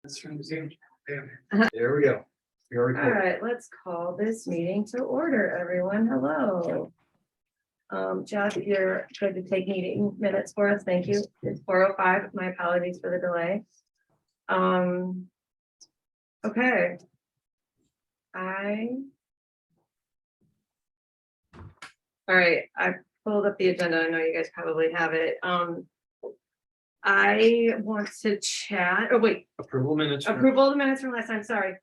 There we go. We are All recording. right, let's call this meeting to order, everyone. Hello. Jeff, you're good to take meeting minutes for us. Thank you. It's 4:05. My apologies for the delay. Okay. All right, I pulled up the agenda. I know you guys probably have it. I want to chat. Oh, wait. Approval minutes. Approval of the minutes from last time, sorry.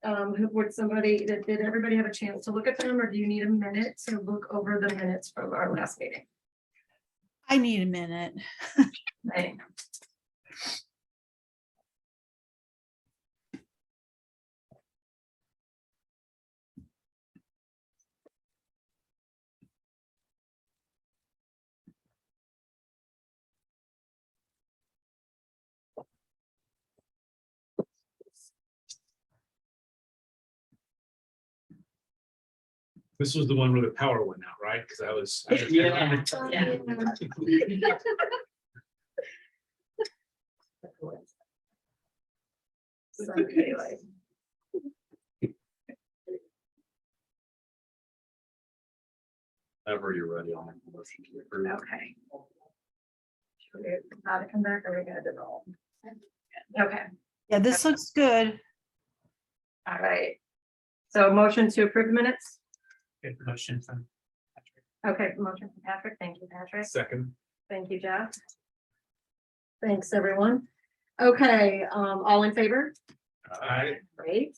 Would somebody, did everybody have a chance to look at them, or do you need a minute to look over the minutes from our last meeting? I need a minute. Right. This was the one where the power went out, right? Because I was. Yeah. So, anyway. Whenever you're ready, I'll make a motion to approve. Okay. Should we how to come back, or we gotta roll? Okay, Yeah, this looks good. all right. So motion to approve the minutes? Good motion from Okay, motion from Patrick. Thank you, Patrick. second. Thank you, Jeff. Thanks, everyone. Okay, all in favor? Great.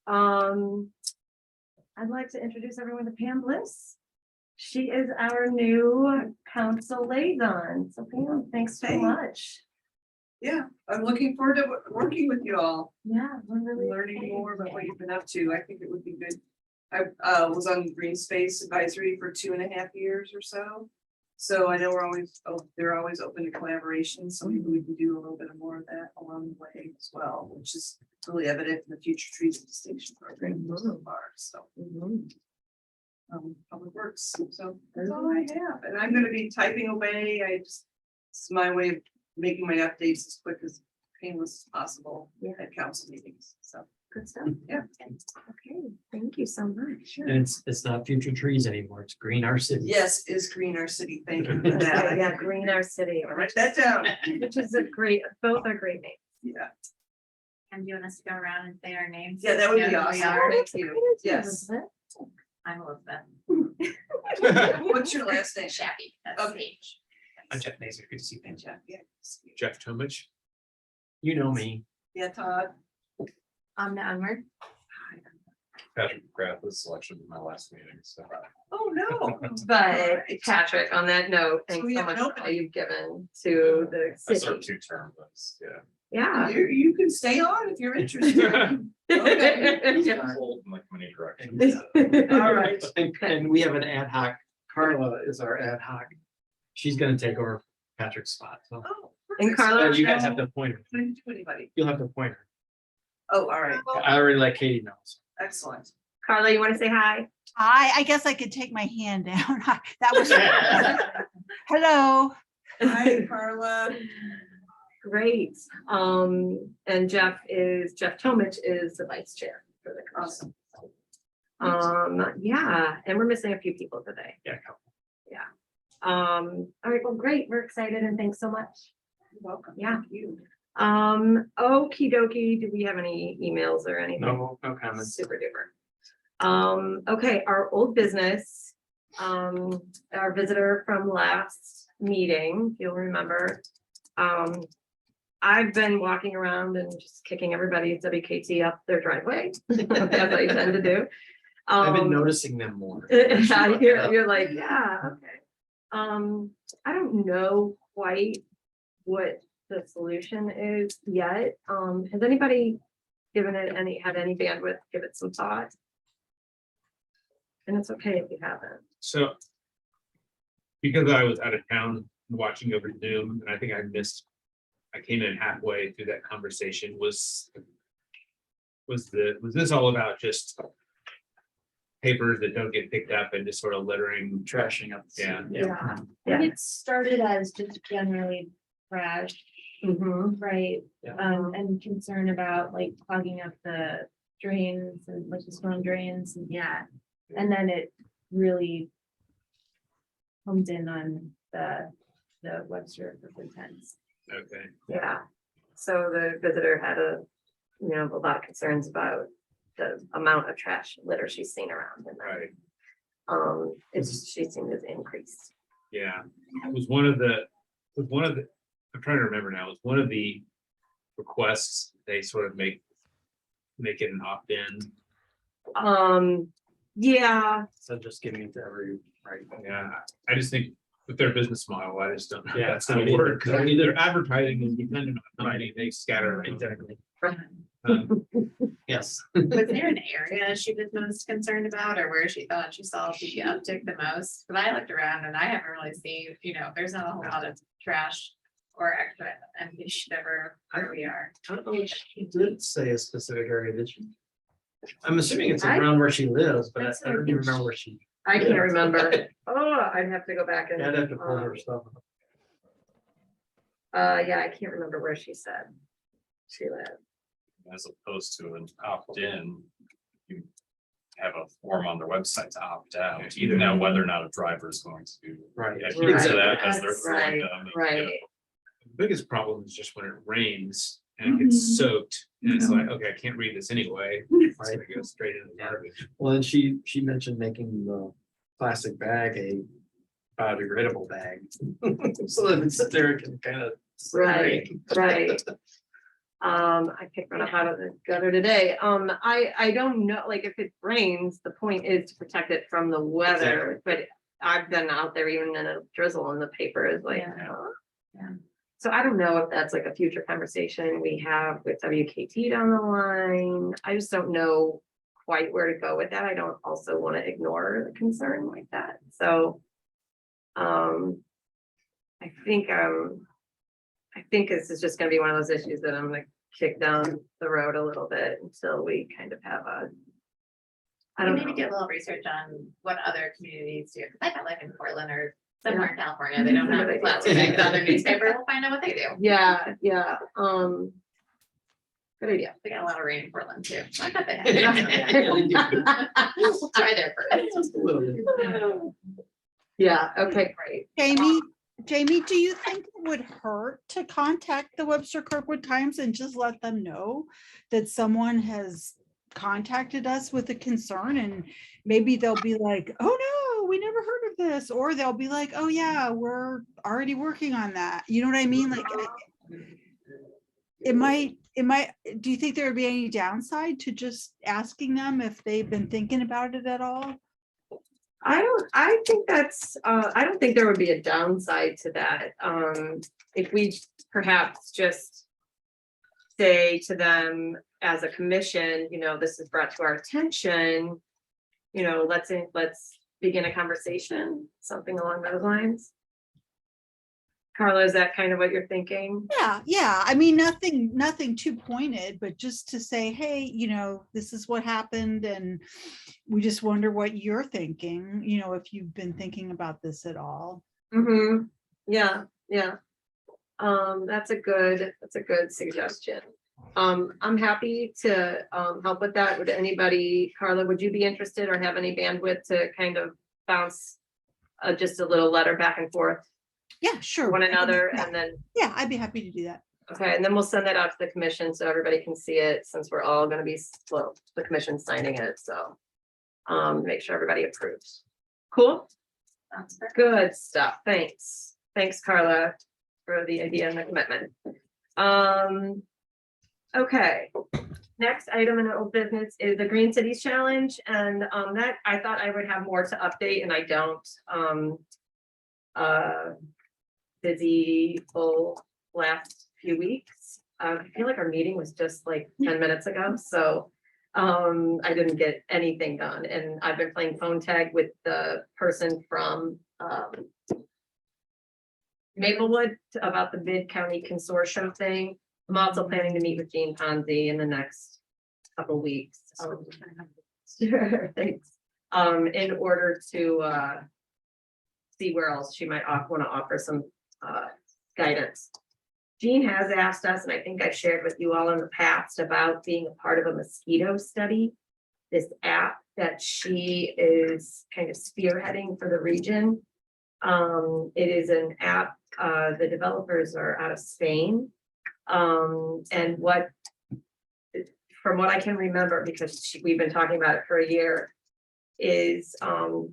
I'd like to introduce everyone to Pam Bliss. She is our new council liaison. So Pam, thanks so Hey. much. Yeah, I'm looking forward to working with you all, Yeah, we're really learning excited. more about what you've been up to. I think it would be good. I was on Green Space Advisory for 2.5 years or so. So I know they're always open to collaboration, so maybe we can do a little bit more of that along the way as well, which is really evident in the Future Trees of Distinction program so far, so. Mhm. Public Works, so that's all I have, and I'm gonna be typing away. It's my way of making my updates as quick as painless as possible Yeah. at council meetings, so. Good stuff. Yeah. Okay, thank you so much. Sure. And it's not Future Trees anymore. It's Green Our City. Yes, is Green Our City, thank you for Yeah, that. yeah, Green Our City, I'll write that down. which is a great, both are great names. Yeah, And do you want us to go around and say our names? yeah, that would Yeah, be we awesome, are. thank you, yes. Elizabeth. I'm Elizabeth. What's your last name? Shabby. That's Okay. Paige. I'm Jeff Nazer. Good to see you. Ben. Jeff, yeah. Jeff Tomich. You know me. Yeah, Todd. The onward. Patrick McGrath was selection in my last meeting, so. Oh, no. But Patrick, on that note, So thanks we so have much an for all opening. you've given to the I served city. 2 terms, yeah. Yeah. You can stay on if you're interested. Hold in like many directions. All right. And we have an ad hoc. Carla is our ad hoc. She's gonna take over Patrick's spot. So Oh, And perfect. Carla- you guys have to appoint her. I didn't do anybody. You'll have to appoint her. Oh, all right, I already let Katie know. excellent. Carla, you want to say hi? I guess I could take my hand down. That was. Hello. Hi, Carla. Great. And Jeff Tomich is the vice chair for the council. Yeah, and we're missing a few people today. Yeah. All right, well, great. We're excited and thanks so much. You're welcome. Yeah. Thank you. Okie dokie. Do we have any emails or anything? No comments. Super duper. Okay, our old business, our visitor from last meeting, if you'll remember. I've been walking around and just kicking everybody's WKT up their driveway, as I tend to do. I've been noticing them more. You're like, yeah, okay. I don't know quite what the solution is yet. Has anybody had any bandwidth, give it some thought? And it's okay if you haven't. So. Because I was out of town watching over Zoom, and I think I came in halfway through that conversation. Was this all about just papers that don't get picked up and just sort of littering? Trashing up. Yeah. Yeah. And it started as just generally trash Right, Yeah. and concern about like clogging up the drains and like the storm drains, and yeah. And then it really comes in on the Webster intense. Okay, Yeah, so the visitor had a lot of concerns about the amount of trash litter she's seen around and right, she seemed to increase. yeah. It was one of the, I'm trying to remember now, it was one of the requests, they sort of make it an opt-in. Yeah, So just giving it to every, right? Yeah, I just think with their business model, I just don't know. Yeah, That's how it so works. I I mean, mean, their advertising is dependent on money, they scatter. around. Exactly. Um, Yes. Was there an area she was most concerned about or where she thought she saw the uptick the most? But I looked around and I haven't really seen, there's not a whole lot of trash or extra empty shit ever where we are. I don't know if she did say a specific area, did she? I'm assuming it's I- around where she lives, but That's I what I don't even think remember where she, I can't remember. Oh, I'd have to go back and. I'd have to pull her stuff. Yeah, I can't remember where she said she lived. As opposed to an opt-in, you have a form on their website to opt out, either now whether or not a driver is going to Right. adhere to that as they're That's going right, down. right. The biggest problem is just when it rains and it gets soaked, and it's like, okay, I can't read this anyway. It's gonna go straight into the garbage. Well, and she mentioned making the plastic bag a biodegradable bag. So that it's there, it can kind of. Right, right. I picked one up out of the gutter today. I don't know, like, if it rains, the point is to protect it from the weather, but I've been out there even in a drizzle and the paper is like. Yeah. Yeah. So I don't know if that's like a future conversation we have with WKT down the line. I just don't know quite where to go with that. I don't also want to ignore the concern like that, so. I think this is just gonna be one of those issues that I'm gonna kick down the road a little bit until we kind of have a. I don't Maybe know. do a little research on what other communities do, because I bet like in Portland or somewhere in California, they don't have Good idea. plastic bags on their newspaper, we'll find out what they do. Yeah, yeah, good idea. They got a lot of rain in Portland too. I bet they have. We'll try there first. Just a little bit. Yeah, okay, great. Jamie, do you think it would hurt to contact the Webster Kirkwood Times and just let them know that someone has contacted us with a concern, and maybe they'll be like, oh no, we never heard of this, or they'll be like, oh yeah, we're already working on that. You know what I mean? Like it might, do you think there would be any downside to just asking them if they've been thinking about it at all? I think that's, I don't think there would be a downside to that. If we perhaps just say to them as a commission, this is brought to our attention, let's begin a conversation, something along those lines. Carla, is that kind of what you're thinking? Yeah. I mean, nothing too pointed, but just to say, hey, this is what happened, and we just wonder what you're thinking, if you've been thinking about this at all. Mm-hmm. Yeah. That's a good suggestion. I'm happy to help with that. Would anybody, Carla, would you be interested or have any bandwidth to kind of bounce just a little letter back and forth? Yeah, sure. One I can- another, yeah. and then, Yeah, I'd be happy to do that. okay, and then we'll send that out to the commission so everybody can see it, since we're all gonna be, well, the commission signing it, so. Make sure everybody approves. Cool, Sounds perfect. good stuff, thanks. Thanks, Carla, for the idea and the commitment. Okay, next item in old business is the Green Cities Challenge, and that I thought I would have more to update, and I don't. Busy full last few weeks. I feel like our meeting was just like 10 minutes ago, so I didn't get anything done, and I've been playing phone tag with the person from Maplewood about the Mid-County Consortium thing. I'm also planning to meet with Jean Ponzi in the next couple weeks. Sure, thanks. In order to see where else she might want to offer some guidance. Jean has asked us, and I think I've shared with you all in the past about being a part of a mosquito study. This app that she is kind of spearheading for the region. It is an app, the developers are out of Spain. And what, from what I can remember, because we've been talking about it for a year, is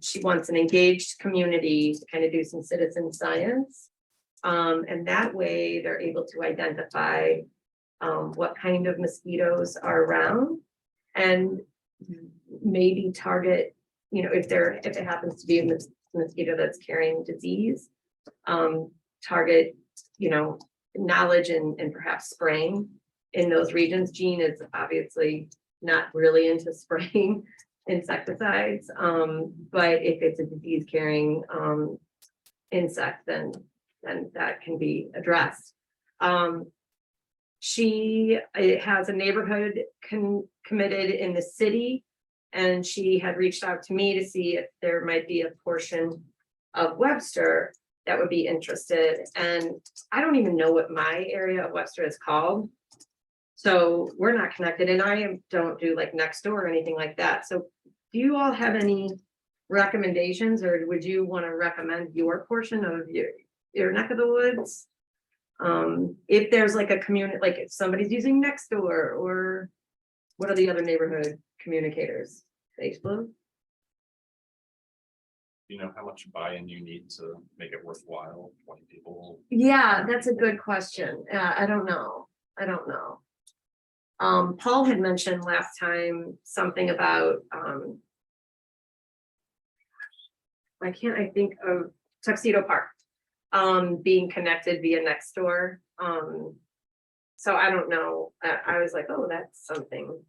she wants an engaged community to kind of do some citizen science. And that way they're able to identify what kind of mosquitoes are around and maybe target, if it happens to be a mosquito that's carrying disease, target, knowledge and perhaps spraying in those regions. Jean is obviously not really into spraying insecticides, but if it's a disease carrying insect, then that can be addressed. She has a neighborhood committed in the city, and she had reached out to me to see if there might be a portion of Webster that would be interested. And I don't even know what my area of Webster is called. So we're not connected, and I don't do like next door or anything like that. So do you all have any recommendations, or would you want to recommend your portion of your neck of the woods? If there's like a community, like if somebody's using Nextdoor, or what are the other neighborhood communicators? Facebook? You know how much buy-in you need to make it worthwhile, 20 people? Yeah, that's a good question. I don't know. Paul had mentioned last time something about, why can't I think of Tuxedo Park, being connected via Nextdoor. So I don't know. I was like, oh, that's something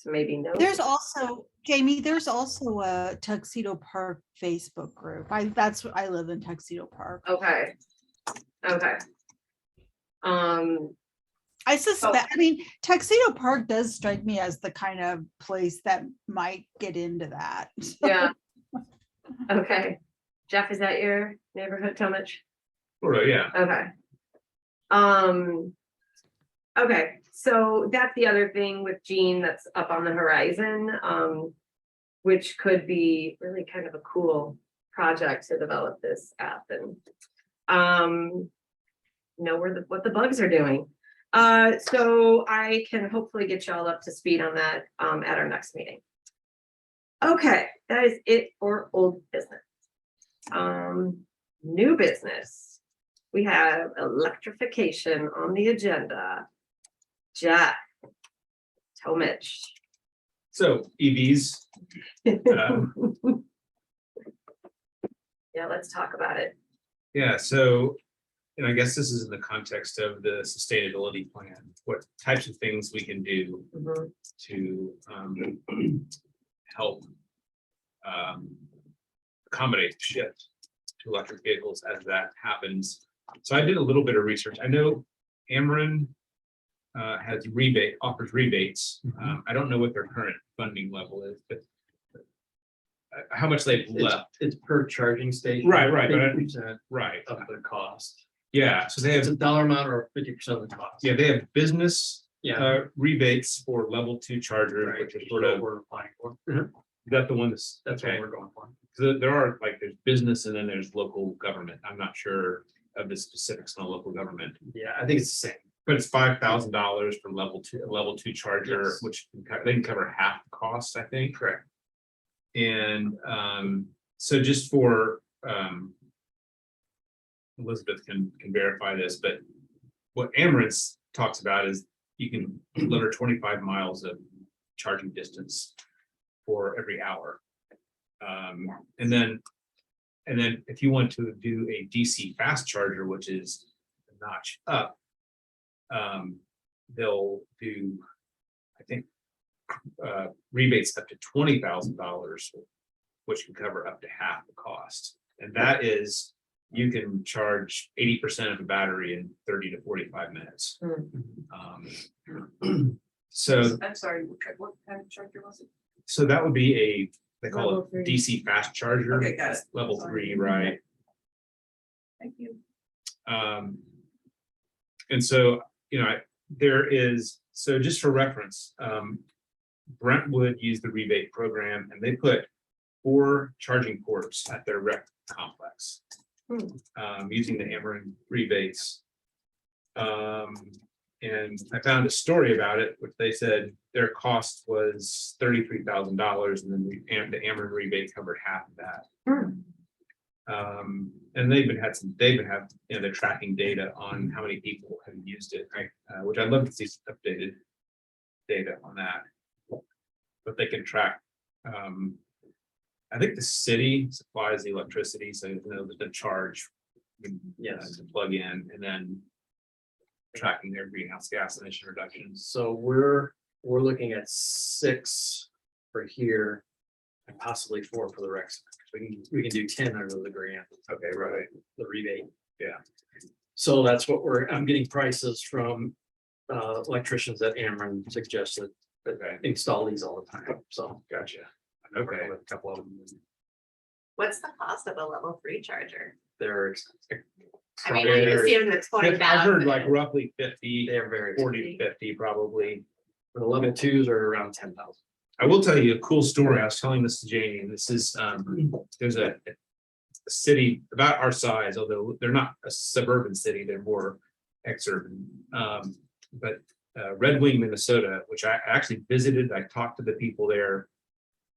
to maybe know. There's also, Jamie, there's also a Tuxedo Park Facebook group. I live in Tuxedo Park. Okay. I suspect, I mean, Tuxedo Park does strike me as the kind of place that might get into that. Yeah. Okay. Jeff, is that your neighborhood, Tomich? Sort of, yeah. Okay. Okay, so that's the other thing with Jean that's up on the horizon, which could be really kind of a cool project to develop this app and know what the bugs are doing. So I can hopefully get y'all up to speed on that at our next meeting. Okay, that is it for old business. New business. We have electrification on the agenda. Jeff, Tomich. So EVs, Yeah, let's talk about it. yeah, so, and I guess this is in the context of the sustainability plan, what types of things we can do Mhm. to help accommodate the shift to electric vehicles as that happens. So I did a little bit of research. I know Ameren offers rebates. I don't know what their current funding level is, but how much they've left. It's per charging station. Right, but 50% right. of the cost. Yeah, so they It's have, a dollar amount or 50% of the cost. yeah, they have business Yeah. rebates for level 2 chargers, Right, which is which is sort what of, we're applying for. is that the one That's what okay. we're going for. So there are, like, there's business and then there's local government. I'm not sure of the specifics on local government, Yeah, I think it's the same. but it's $5,000 for level two charger, Yes. which they can cover half the cost, I think. Correct. And so just for Elizabeth can verify this, but what Amaranth talks about is you can deliver 25 miles of charging distance for every hour. And then if you want to do a DC fast charger, which is a notch up, they'll do, I think, rebates up to $20,000, which can cover up to half the cost. And that is, you can charge 80% of the battery in 30 to 45 minutes. So I'm sorry, what kind of charger was it? So that would be they call Level it 3. DC fast charger. Okay, got it. Level 3, right? Thank you. And so, there is, so just for reference, Brentwood used the rebate program and they put 4 charging ports at their rec complex. Using the Ameren rebates. And I found a story about it, which they said their cost was $33,000 and then the Ameren rebate covered half of that. And they've been they're tracking data on how many people have used it, right? Which I'd love to see some updated data on that. But they can track, I think the city supplies the electricity, so there's a charge. To plug in and then tracking their greenhouse gas emission reductions. So we're looking at 6 for here and possibly 4 for the rec center. We can do 10 under the grant. Okay, right. The rebate. Yeah. So that's what I'm getting prices from electricians that Ameren suggested that install these all the time. So Gotcha. okay, Okay. with a couple of them. What's the cost of a level 3 charger? They're expensive. I mean, I They're- assume it's I've heard like 20,000. roughly 50, They're very 40 to 50 probably. The level 2s are around 10,000. I will tell you a cool story. I was telling this to Janie, and this is, there's a city about our size, although they're not a suburban city, they're more exurban. But Red Wing, Minnesota, which I actually visited, I talked to the people there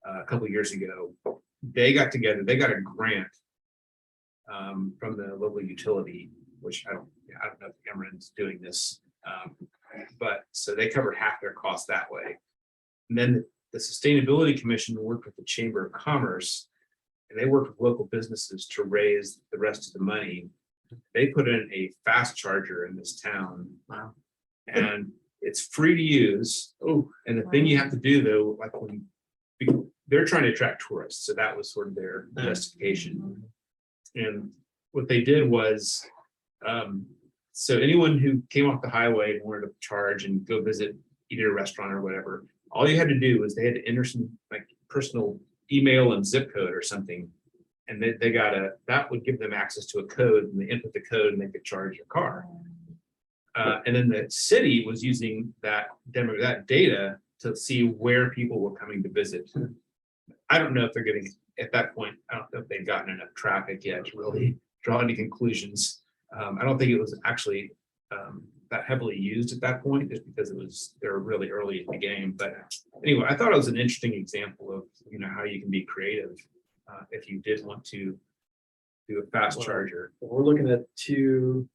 a couple of years ago. They got together, they got a grant from the local utility, which I don't know if Emeren's doing this. But so they covered half their cost that way. And then the Sustainability Commission worked with the Chamber of Commerce and they worked with local businesses to raise the rest of the money. They put in a fast charger in this town. Wow. And it's free to use. Oh, and the thing you have to do though, like when they're trying to attract tourists, so that was sort of their justification. And what they did was, so anyone who came off the highway and wanted to charge and go visit either a restaurant or whatever, all you had to do was they had to enter some like personal email and zip code or something. And they got that would give them access to a code and they input the code and they could charge your car. And then the city was using that data to see where people were coming to visit. I don't know if they're getting, at that point, I don't know if they've gotten enough traffic yet to really draw any conclusions. I don't think it was actually that heavily used at that point, just because they were really early in the game. But anyway, I thought it was an interesting example of how you can be creative if you did want to do a fast charger. We're looking at 2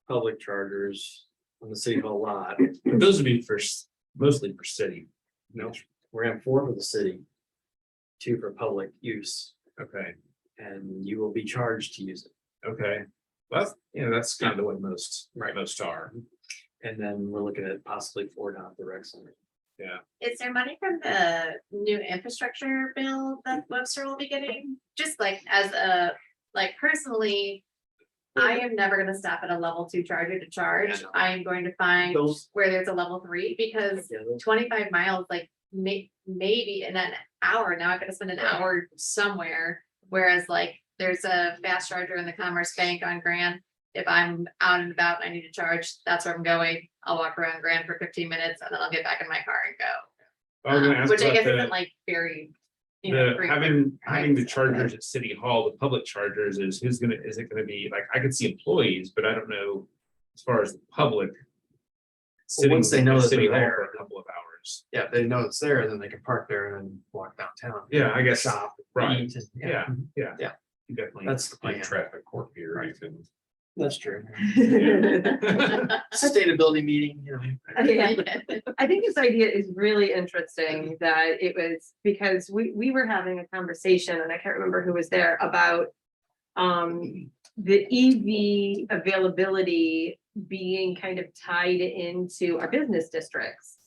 public chargers on the city hall lot. But those would be mostly for city. No, we're gonna have 4 for the city, 2 for public use, Okay. and you will be charged to use it. Okay. Well, that's kind of the way most are. And then we're looking at possibly 4 down at the rec center. Is there money from the new infrastructure bill that Webster will be getting? Just like personally, I am never gonna stop at a level 2 charger to charge. Yeah, no. I am going to find Those- where there's a level 3 because Yeah, those- 25 miles, like maybe in an hour, now I've got to spend an hour somewhere. Whereas like there's a fast charger in the Commerce Bank on Grand. If I'm out and about and I need to charge, that's where I'm going. I'll walk around Grand for 15 minutes and then I'll get back in my car and go. I was gonna ask Which I about guess the- isn't like very. having the Right. chargers at City Hall, the public chargers is is it gonna be like, I could see employees, but I don't know as far as the public. once they know at that City they're Hall there. for a couple of hours. Yeah, if they know it's there, then they can park there and walk downtown. Yeah, I guess, Shop. right. eat, and- Yeah. Yeah. You definitely. That's the Like plan. traffic court here, you can. That's true. Sustainability meeting, I think this idea is really interesting that it was because we were having a conversation and I can't remember who was there about the EV availability being kind of tied into our business districts.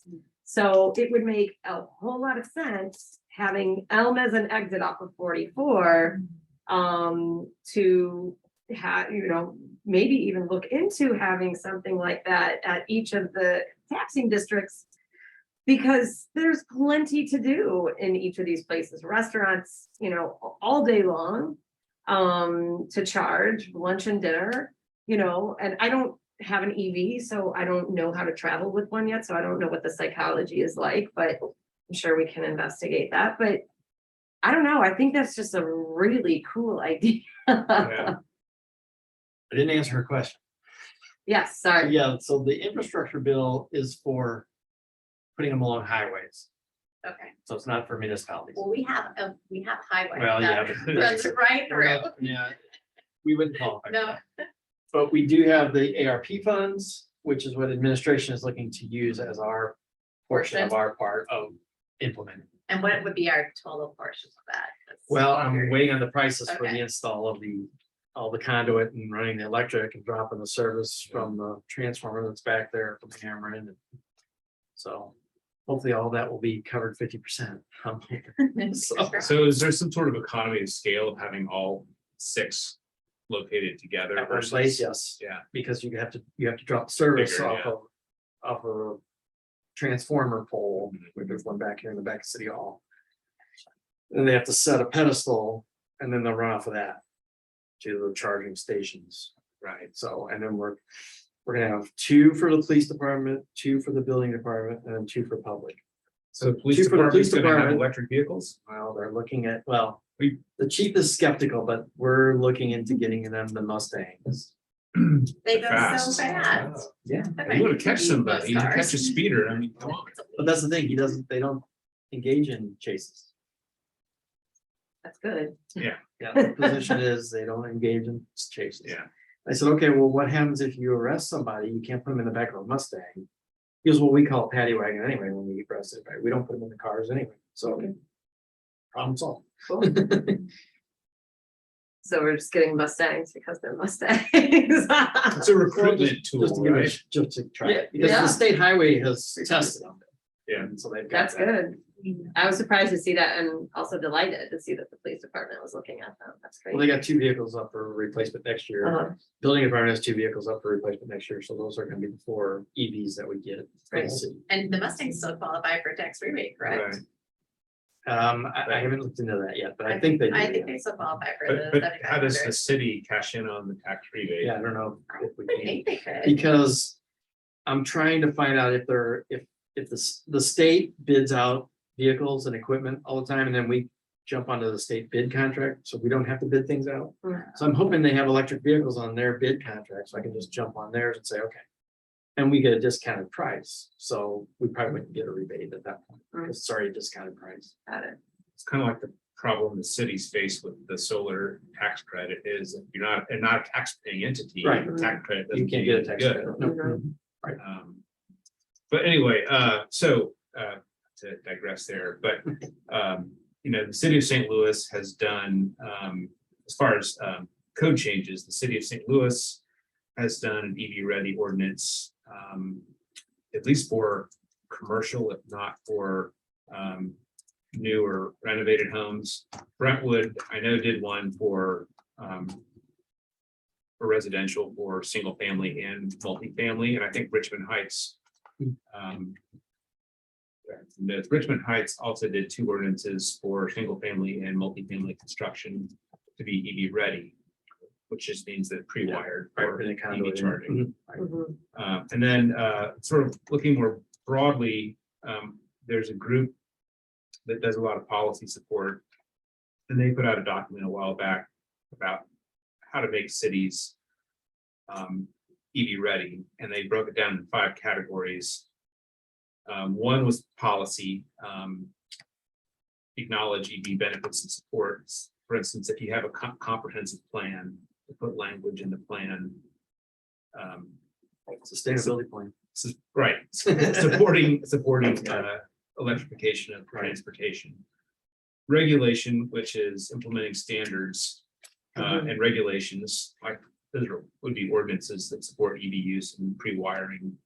So it would make a whole lot of sense having Elm as an exit off of 44 to have, maybe even look into having something like that at each of the taxing districts. Because there's plenty to do in each of these places, restaurants, all day long. To charge lunch and dinner, and I don't have an EV, so I don't know how to travel with one yet, so I don't know what the psychology is like, but I'm sure we can investigate that, but I don't know, I think that's just a really cool idea. Yeah. I didn't answer her question. Yes, sorry. Yeah, so the infrastructure bill is for putting them along highways, Okay, so it's not for municipalities. well, we have highway. Well, yeah, that but- runs right We're through. not- Yeah, we wouldn't qualify. for No. that. But we do have the ARP funds, which is what administration is looking to use as our portion of our part of implementing. And what would be our total portion of that? That's Well, I'm very- waiting on the prices for the Okay. install of all the conduit and running the electric and dropping the service from the transformer that's back there from Cameron. So hopefully all that will be covered 50%. So is there some sort of economy of scale of having all 6 located together At one versus? place, yes, Yeah, because you have to drop service Bigger, off of a transformer pole, where there's one back here in the back of City Hall. And they have to set a pedestal and then they'll run off of that to the charging stations, right? So, and then we're gonna have 2 for the police department, 2 for the building department, and then 2 for public. so the police Two for the police department's gonna have department. electric vehicles? Well, they're looking at, well, We- the chief is skeptical, but we're looking into getting them the Mustangs. They go so Fast. fast. Yeah. You wanna catch somebody, you Those catch a cars. speeder, I mean, come on. But that's the thing, they don't engage in chases. That's good. Yeah, the position is they don't engage in chases. Yeah. I said, okay, well, what happens if you arrest somebody? You can't put them in the back of a Mustang. He goes, well, we call it paddy wagon anyway when we arrest it, right? We don't put them in the cars anyway, so. Problem solved. So we're just getting Mustangs because they're Mustangs. It's a recruitment tool, Just to give it, right? just to try it, because Yeah. the state highway has tested them. Yeah. And so they've got That's that. good. I was surprised to see that and also delighted to see that the police department was looking at them. That's Well, they great. got 2 vehicles up for replacement next year. Uh-huh. Building department has 2 vehicles up for replacement next year, so those are gonna be the 4 EVs that we get. from the Great. city. And the Mustangs still qualify for tax rebate, correct? Right. I haven't looked into that yet, but I think they do. I think they still qualify for the But how does the 7,500. city cash in on the tax rebate? Yeah, I don't know if we I can, think they could. because I'm trying to find out if the state bids out vehicles and equipment all the time, and then we jump onto the state bid contract, so we don't have to bid things out. Mm. So I'm hoping they have electric vehicles on their bid contract, so I can just jump on theirs and say, okay. And we get a discounted price, so we probably wouldn't get a rebate at that point, because it's already a discounted price. Got it. It's kind of like the problem the city's face with the solar tax credit is if you're not a tax paying entity. Right. the Tax credit. You doesn't can't do get a you tax good. credit. No. Mhm. But anyway, to digress there, but, the city of St. Louis has done, as far as, code changes, the city of St. Louis has done an EV ready ordinance, at least for commercial, if not for, new or renovated homes. Brentwood, I know, did one for residential, for single family and multifamily, and I think Richmond Heights. Richmond Heights also did 2 ordinances for single family and multifamily construction to be EV ready, which just means that pre-wired Right, for for the EV conduit. charging. Mhm. Mhm. And then sort of looking more broadly, there's a group that does a lot of policy support. And they put out a document a while back about how to make cities EV ready, and they broke it down in 5 categories. One was policy, acknowledge EV benefits and supports. For instance, if you have a comprehensive plan, to put language in the plan. Sustainability plan. Right, supporting electrification of transportation. Regulation, which is implementing standards and regulations, like those would be ordinances that support EV use and pre-wiring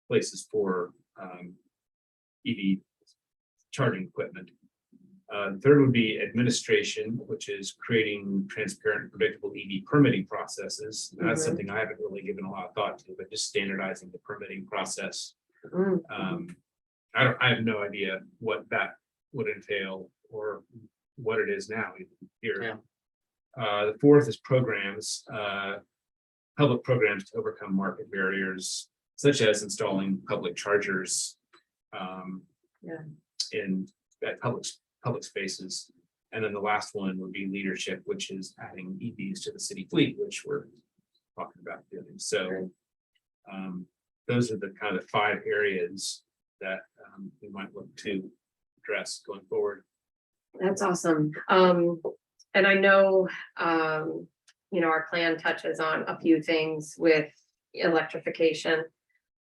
places for EV charging equipment. The third would be administration, which is creating transparent and predictable EV permitting processes. And that's Mhm. something I haven't really given a lot of thought to, but just standardizing the permitting process. Mm. I have no idea what that would entail or what it is now here. Yeah. The fourth is programs. public programs to overcome market barriers, such as installing public chargers. Yeah. In at public spaces. And then the last one would be leadership, which is adding EVs to the city fleet, which we're talking about doing. So those are the kind of 5 areas that we might look to address going forward. That's awesome. And I know, you know, our plan touches on a few things with electrification.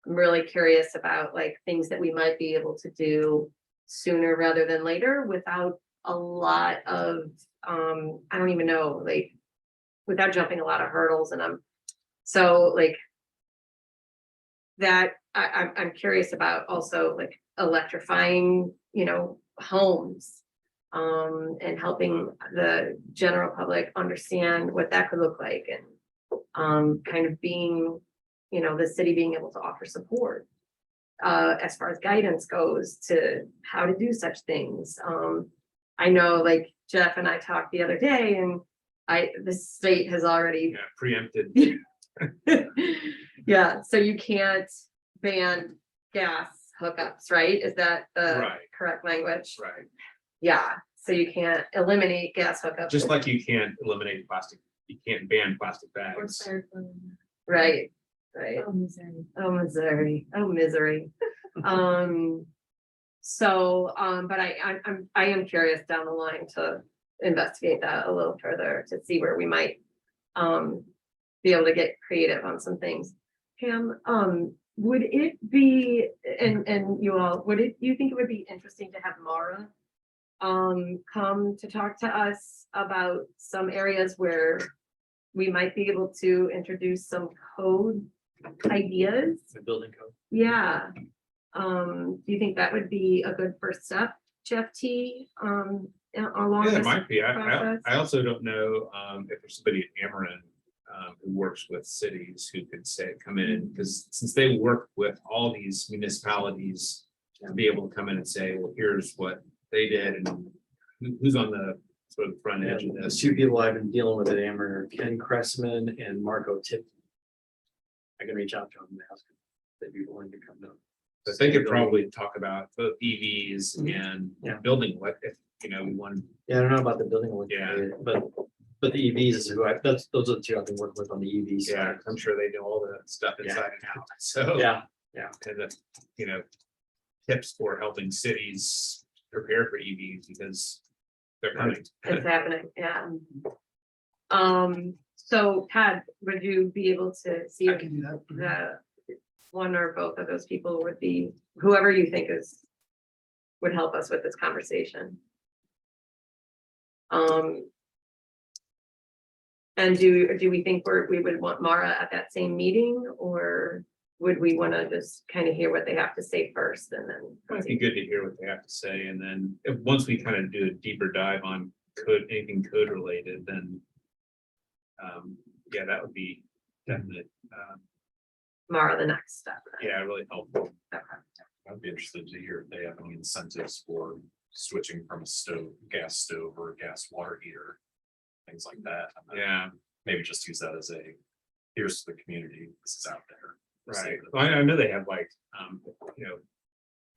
I'm really curious about like things that we might be able to do sooner rather than later without a lot of, I don't even know, like, without jumping a lot of hurdles. And so like that, I'm curious about also like electrifying, you know, homes. And helping the general public understand what that could look like and kind of being, you know, the city being able to offer support as far as guidance goes to how to do such things. I know like Jeff and I talked the other day and the state has already Yeah, preempted. yeah, so you can't ban gas hookups, right? Is that the Right. correct language? Right. Yeah, so you can't eliminate gas hookups. Just like you can't eliminate plastic, you can't ban plastic bags. Right, right. Oh, Missouri. Oh, Missouri, oh, misery. So, but I am curious down the line to investigate that a little further to see where we might be able to get creative on some things. Pam, would it be, and you all, you think it would be interesting to have Mara come to talk to us about some areas where we might be able to introduce some code ideas? The building code. Yeah. Do you think that would be a good first step, Jeff T? Along Yeah, it this might be. I process? also don't know if there's somebody at Ameren who works with cities who could say, come in, because since they work with all these municipalities to be able to come in and say, well, here's what they did and who's on the sort of front edge of The this. 2 people I've been dealing with at Ameren are Ken Cressman and Marco Tip. I can reach out to them and ask if they'd be willing to come down. But they could probably talk about both EVs and Mm-hmm. Yeah. building, what if, you know, we want. Yeah, I don't know about the building one. Yeah. But the EVs is who those are the 2 I've been working with on the EV Yeah, side. I'm sure they know all the stuff inside and out, so. Yeah, And the, you know, tips for helping cities prepare for EVs because they're coming. It's happening, yeah. So Todd, would you be able to see if do that. the one or both of those people would be, whoever you think would help us with this conversation? And do we think we would want Mara at that same meeting, or would we want to just kind of hear what they have to say first and then? Might be good to hear what they have to say, and then once we kind of do a deeper dive on anything code related, then yeah, that would be definite, Mara, the next step. yeah, really helpful. Okay. I'd be interested to hear if they have any incentives for switching from a gas stove or a gas water heater. Things like that. Yeah, Maybe just use that as here's to the community, this is out there. right. Well, I know they have like, you know,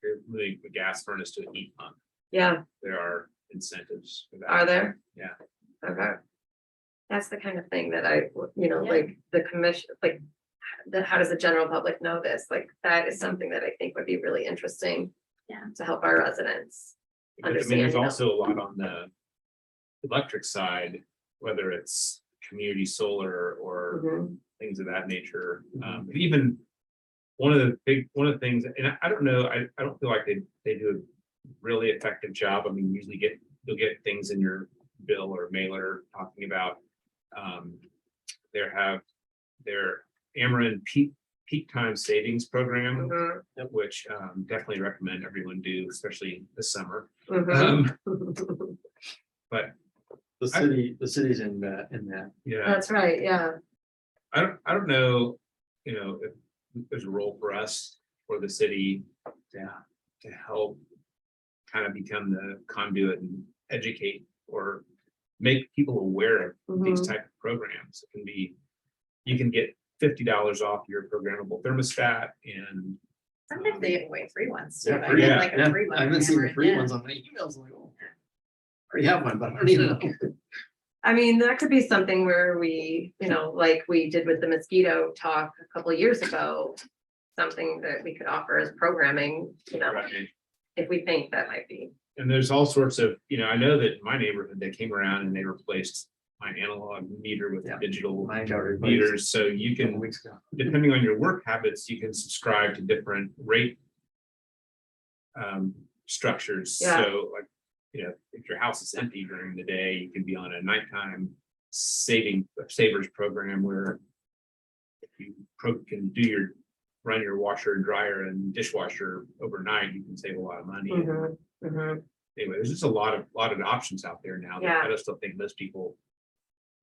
you're moving the gas furnace to a heat pump. Yeah, There are incentives for that. are there? Yeah. Okay. That's the kind of thing that I, you know, Yeah. like the commission, like, how does the general public know this? Like, that is something that I think would be really interesting. Yeah. To help our residents. Because, I mean, there's Understand, also a lot on the electric side, whether it's community solar or Mhm. things of that nature. But even one of the things, and I don't know, I don't feel like they do a really effective job. I mean, usually you'll get things in your bill or mailer talking about their Ameren peak time savings program, Mhm. which definitely recommend everyone do, especially this summer. Mhm. But The city's in that. yeah, That's right, yeah. I don't know, you know, if there's a role for us for the city to help kind of become the conduit and educate or make people aware of these Mhm. type of programs. It can be, you can get $50 off your programmable thermostat and. Sometimes they give away free ones too. Yeah, I free- get yeah, like Yeah, a free one. I haven't seen the hammered, free yeah. ones on my emails. I'm like, oh, I already have one, but I don't need it. I mean, that could be something where we, you know, like we did with the mosquito talk a couple of years ago. Something that we could offer as programming, you know, Right. if we think that might be. And there's all sorts of, I know that in my neighborhood, they came around and they replaced my analog meter with Yeah. digital Mine got replaced meters, so you a couple can, weeks ago. depending on your work habits, you can subscribe to different rate structures. Yeah. So like, if your house is empty during the day, you can be on a nighttime savers program where if you can run your washer and dryer and dishwasher overnight, you can save a lot of money. Mhm, mhm. Anyway, there's just a lot of options out there now. That Yeah. I just don't think most people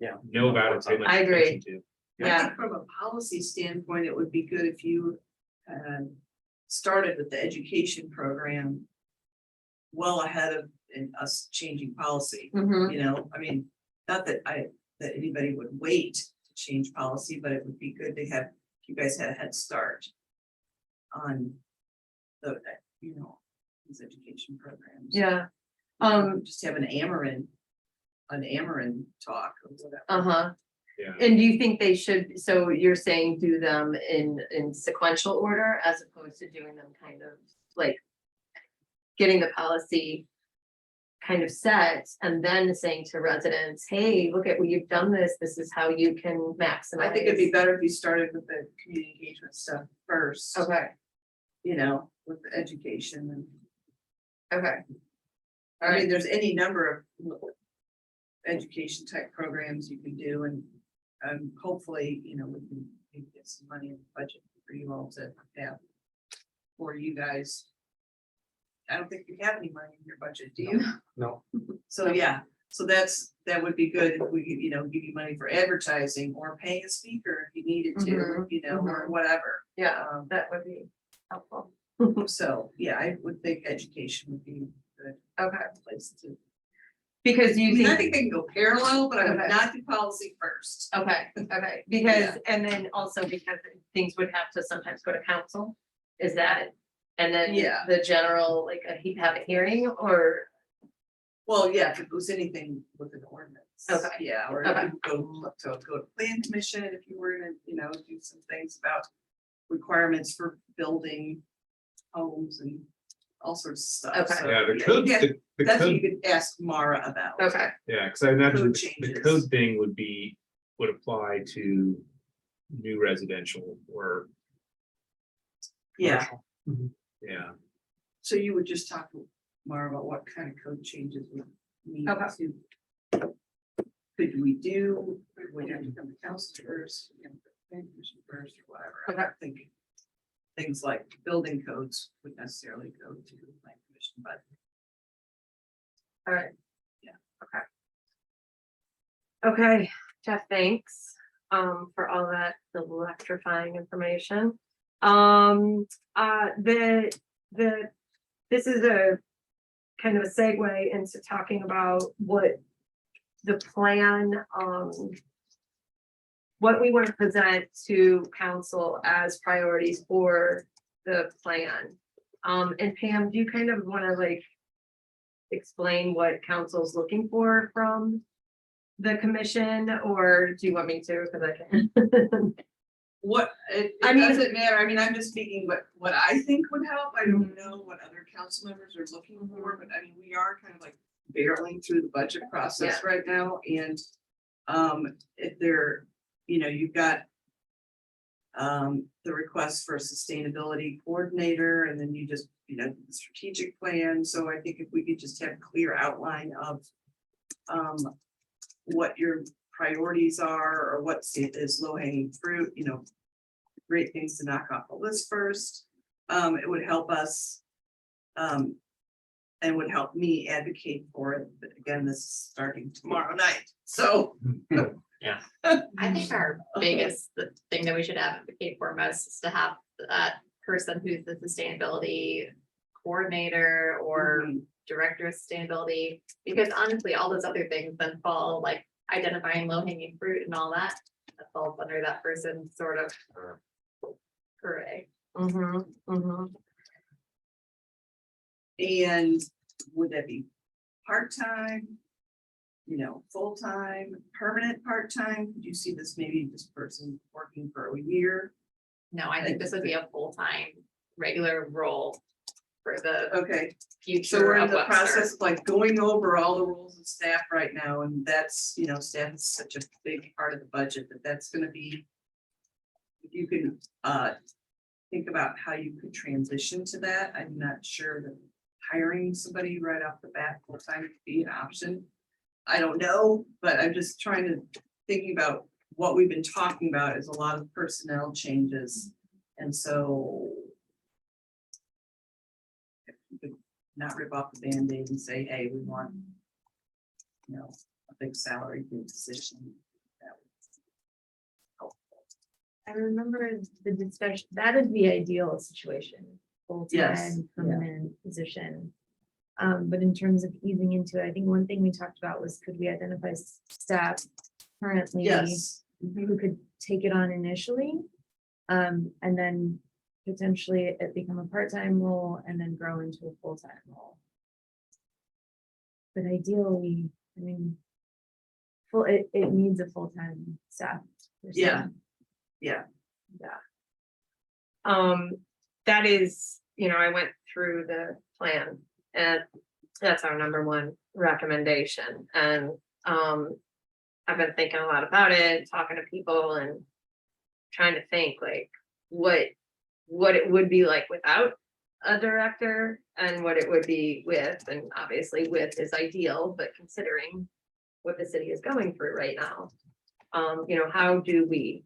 Yeah. know about it. Pay much I agree. attention to. I Yeah. think from a policy standpoint, it would be good if you started with the education program well ahead of us changing policy. Mhm. I mean, not that that anybody would wait to change policy, but it would be good to have, you guys had a head start on the, these education programs. Yeah. Just have an Ameren talk or whatever. Uh-huh. Yeah. And do you think they should, so you're saying do them in sequential order as opposed to doing them kind of like getting the policy kind of set and then saying to residents, hey, look at what you've done this is how you can maximize. I think it'd be better if you started with the community engagement stuff first. Okay, With the education and, okay. I mean, there's any number of education type programs you can do and hopefully, we can maybe get some money in the budget for you all to have for you guys. I don't think you have any money in your budget, do you? No, So, yeah, so that would be good if we could, give you money for advertising or paying a speaker if you needed to, Mhm, or whatever. Yeah, Um, that would be helpful. So, yeah, I would think education would be a good Okay, place to. because I you mean, I think, think they can go parallel, but I would Okay. not do policy first. okay, because, Yeah. and then also because things would have to sometimes go to council, is that? And then Yeah. the general, like, have a hearing or, Well, yeah, if it was anything with an ordinance. Okay. Yeah, or Okay. you could go to plan commission if you were gonna, do some things about requirements for building homes and all sorts of stuff. Okay. So, Yeah, the code, yeah, the that's what code, you could ask Mara about. okay, yeah, because I imagine Code the changes. code thing would apply to new residential or, Yeah, yeah. so you would just talk to Mara about what kind of code changes we need Okay. to. Could we do, would have to come to council first, plan commission first or whatever. I don't think things like building codes would necessarily go to the plan commission, but all right. Yeah. Okay, Jeff, thanks, for all that electrifying information. This is a kind of a segue into talking about what the plan, what we want to present to council as priorities for the plan. And Pam, do you kind of want to like explain what council's looking for from the commission, or do you want me to? Because I can. what, it I mean- doesn't matter. I mean, I'm just speaking what I think would help. I don't know what other council members are looking for, but I mean, we are kind of like barreling through the budget process right now and if there, you've got the request for a sustainability coordinator and then you just, the strategic plan. So I think if we could just have a clear outline of what your priorities are or what is low hanging fruit, great things to knock off the list first. It would help us and would help me advocate for it. But again, this is starting tomorrow night. So I think our biggest thing that we should advocate for most is to have that person who's the sustainability coordinator or director of sustainability, because honestly, all those other things then fall like identifying low hanging fruit and all that. that falls under that person sort of. Hooray. And would that be part-time? You know, full-time, permanent part-time? Could you see this, maybe this person working for a year? No, I think this would be a full-time, regular role for the Okay, so future we're in of the Webster. process of like going over all the roles of staff right now, and that's, you know, staff is such a big part of the budget that that's gonna be. If you can think about how you could transition to that, I'm not sure that hiring somebody right off the bat full time could be an option. I don't know, but I'm just trying to thinking about what we've been talking about is a lot of personnel changes, and so. If you could not rip off the Band-Aid and say, hey, we want, you know, a big salary position. That would help. I remember the discussion, that is the ideal situation, Yes, full-time, yeah. permanent position. But in terms of easing into it, I think one thing we talked about was, could we identify staff currently Yes, who could take it on initially? And then potentially it become a part-time role and then grow into a full-time role. But ideally, I mean, it needs a full-time staff. person. Yeah. Yeah. That is, I went through the plan and that's our number one recommendation. And, I've been thinking a lot about it, talking to people and trying to think like what it would be like without a director and what it would be with, and obviously with is ideal, but considering what the city is going through right now, how do we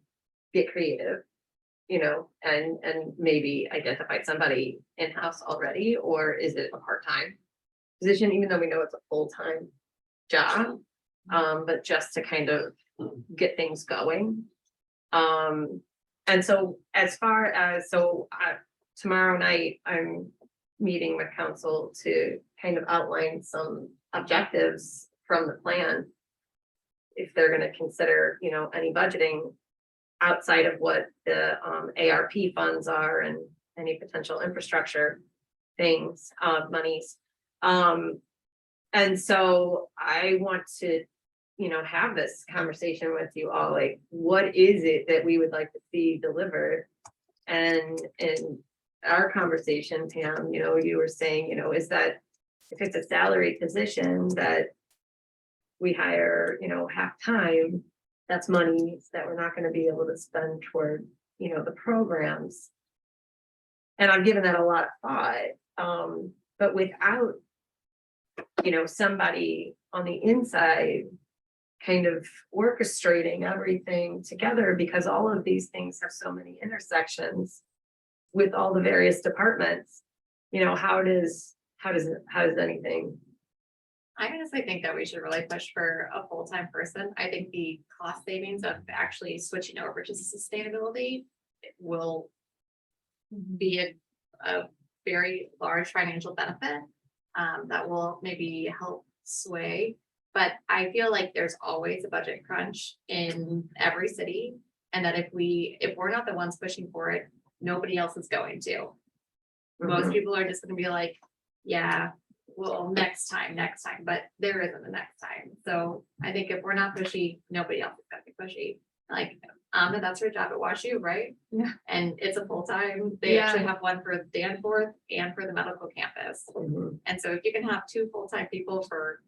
get creative, and maybe identify somebody in-house already, or is it a part-time position, even though we know it's a full-time job, but just to kind of get things going. And so as far as, tomorrow night, I'm meeting with council to kind of outline some objectives from the plan. If they're gonna consider, any budgeting outside of what the ARP funds are and any potential infrastructure things, monies. And so I want to, have this conversation with you all, like, what is it that we would like to see delivered? And in our conversation, Pam, you were saying, is that if it's a salary position that we hire, half-time, that's money that we're not going to be able to spend toward, the programs. And I've given that a lot of thought, but without, somebody on the inside kind of orchestrating everything together, because all of these things have so many intersections with all the various departments, how does anything? I honestly think that we should really push for a full-time person. I think the cost savings of actually switching over to sustainability will be a very large financial benefit that will maybe help sway. But I feel like there's always a budget crunch in every city, and that if we're not the ones pushing for it, nobody else is going to. Most people are just gonna be like, yeah, well, next time, but there isn't a next time. So I think if we're not pushy, nobody else is gonna be pushy. Like, that's her job at WashU, right? Yeah. And it's a full-time, they Yeah. actually have one for Danforth and for the medical campus. And so if you can have two full-time people for,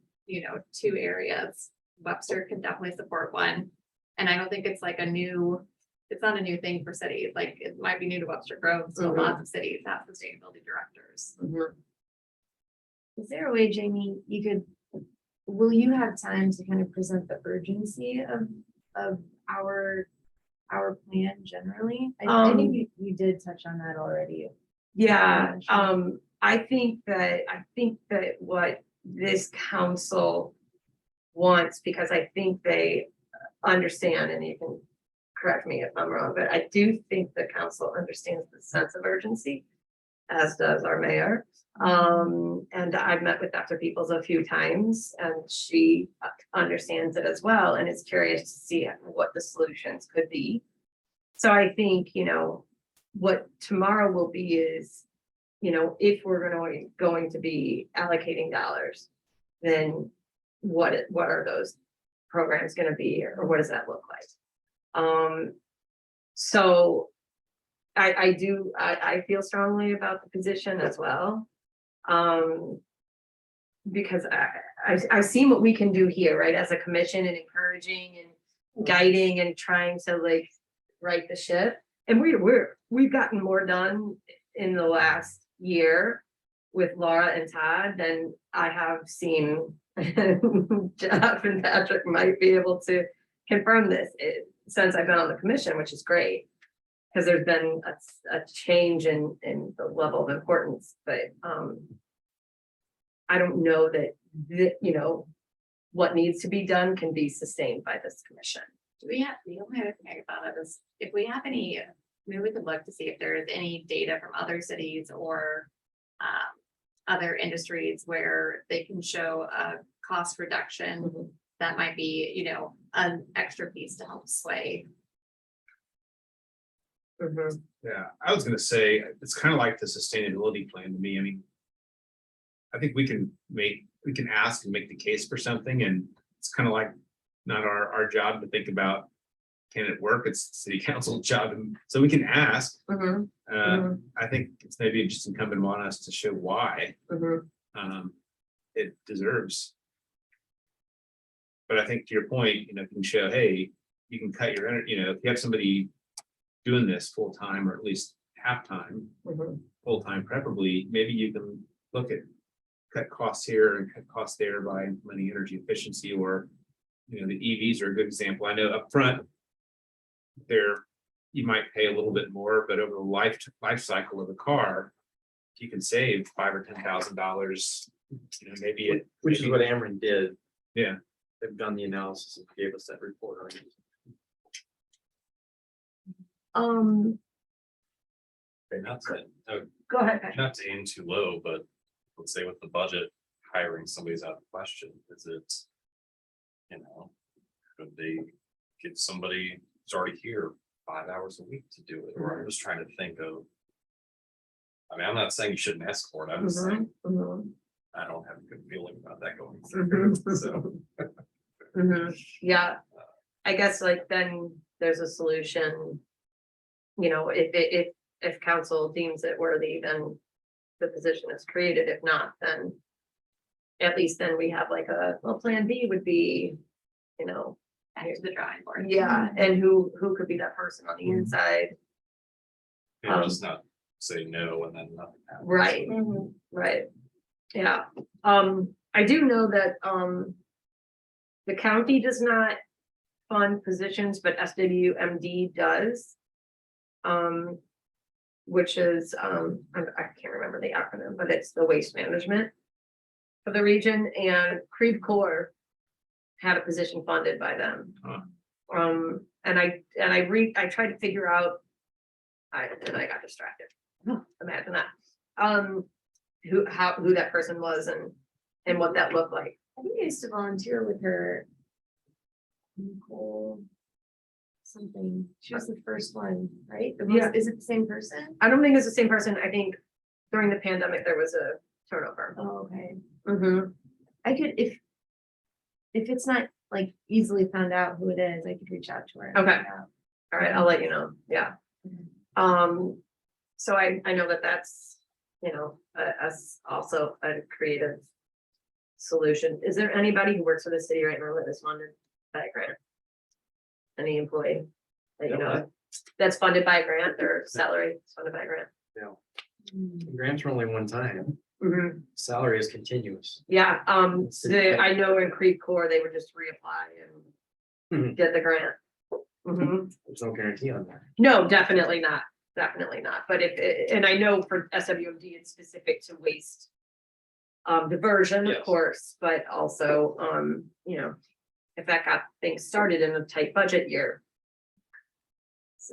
two areas, Webster can definitely support one. And I don't think it's like it's not a new thing for cities, like it might be new to Webster Groves, but lots of cities have sustainability directors. Is there a way, Jamie, will you have time to kind of present the urgency of our plan generally? I think you did touch on that already. Yeah, I think that what this council wants, because I think they understand, and you can correct me if I'm wrong, but I do think the council understands the sense of urgency as does our mayor. And I've met with Dr. Peoples a few times, and she understands it as well, and is curious to see what the solutions could be. So I think, what tomorrow will be is, if we're going to be allocating dollars, then what are those programs gonna be, or what does that look like? So I feel strongly about the position as well. Because I've seen what we can do here, right, as a commission, and encouraging and guiding and trying to like right the ship. And we've gotten more done in the last year with Laura and Todd than I have seen. Jeff and Patrick might be able to confirm this since I've been on the commission, which is great. Because there's been a change in the level of importance, but I don't know that what needs to be done can be sustained by this commission. Do we have, the only other thing I thought of is if we have any, maybe we could look to see if there is any data from other cities or other industries where they can show a cost reduction. That might be, an extra piece to help sway. Yeah, I was gonna say, it's kind of like the sustainability plan to me. I mean, I think we can ask and make the case for something, and it's kind of like not our job to think about, can it work? It's the city council's job, and so we can ask. I think it's maybe just incumbent on us to show why it deserves. But I think to your point, you can show, hey, you can cut your energy, if you have somebody doing this full time, or at least half time, full time preferably, maybe you can look at cut costs here and cut costs there by implementing energy efficiency, or the EVs are a good example. I know up front you might pay a little bit more, but over the life cycle of the car, you can save $5,000 or $10,000. Which is what Ameren did. Yeah. They've done the analysis and gave us that report already. Not to, Go ahead, Patrick. not to aim too low, but let's say with the budget, hiring somebody's out of question. Is it, could they get somebody who's already here 5 hours a week to do it? Or I'm just trying to think of, I'm not saying you shouldn't ask for it. I'm just saying, I don't have a good feeling about that going through. So, Yeah, I guess then there's a solution. If council deems it worthy, then the position is created. If not, then at least then we have plan B would be, Back to the drawing board. yeah, and who could be that person on the inside, just not say no and then nothing happens. right? Right, yeah. I do know that the county does not fund positions, but SWMD does. Which is I can't remember the acronym, but it's the waste management for the region, and Creve Corps had a position funded by them. And I tried to figure out, I got distracted. Imagine that. Who that person was and what that looked like. I think I used to volunteer with her. Nicole something. She was the first one, right? Yeah. Is it the same person? I don't think it's the same person. I think during the pandemic there was a turnover. Oh, okay. I could, if it's not easily found out who it is, I could reach out to her. and Okay. find out. All right, I'll let you know. Yeah. So I know that's, as also a creative solution. Is there anybody who works for the city right now that is funded by a grant? Any employee that that's funded by a grant, their salary is funded by a grant? Grants are only one time. Salary is continuous. Yeah, I know in Creve Corps, they would just reapply and get the grant. There's no guarantee on that. No, definitely not. Definitely not. But and I know for SWMD, it's specific to waste diversion, of Yes. course, but also, if that got things started in a tight budget year,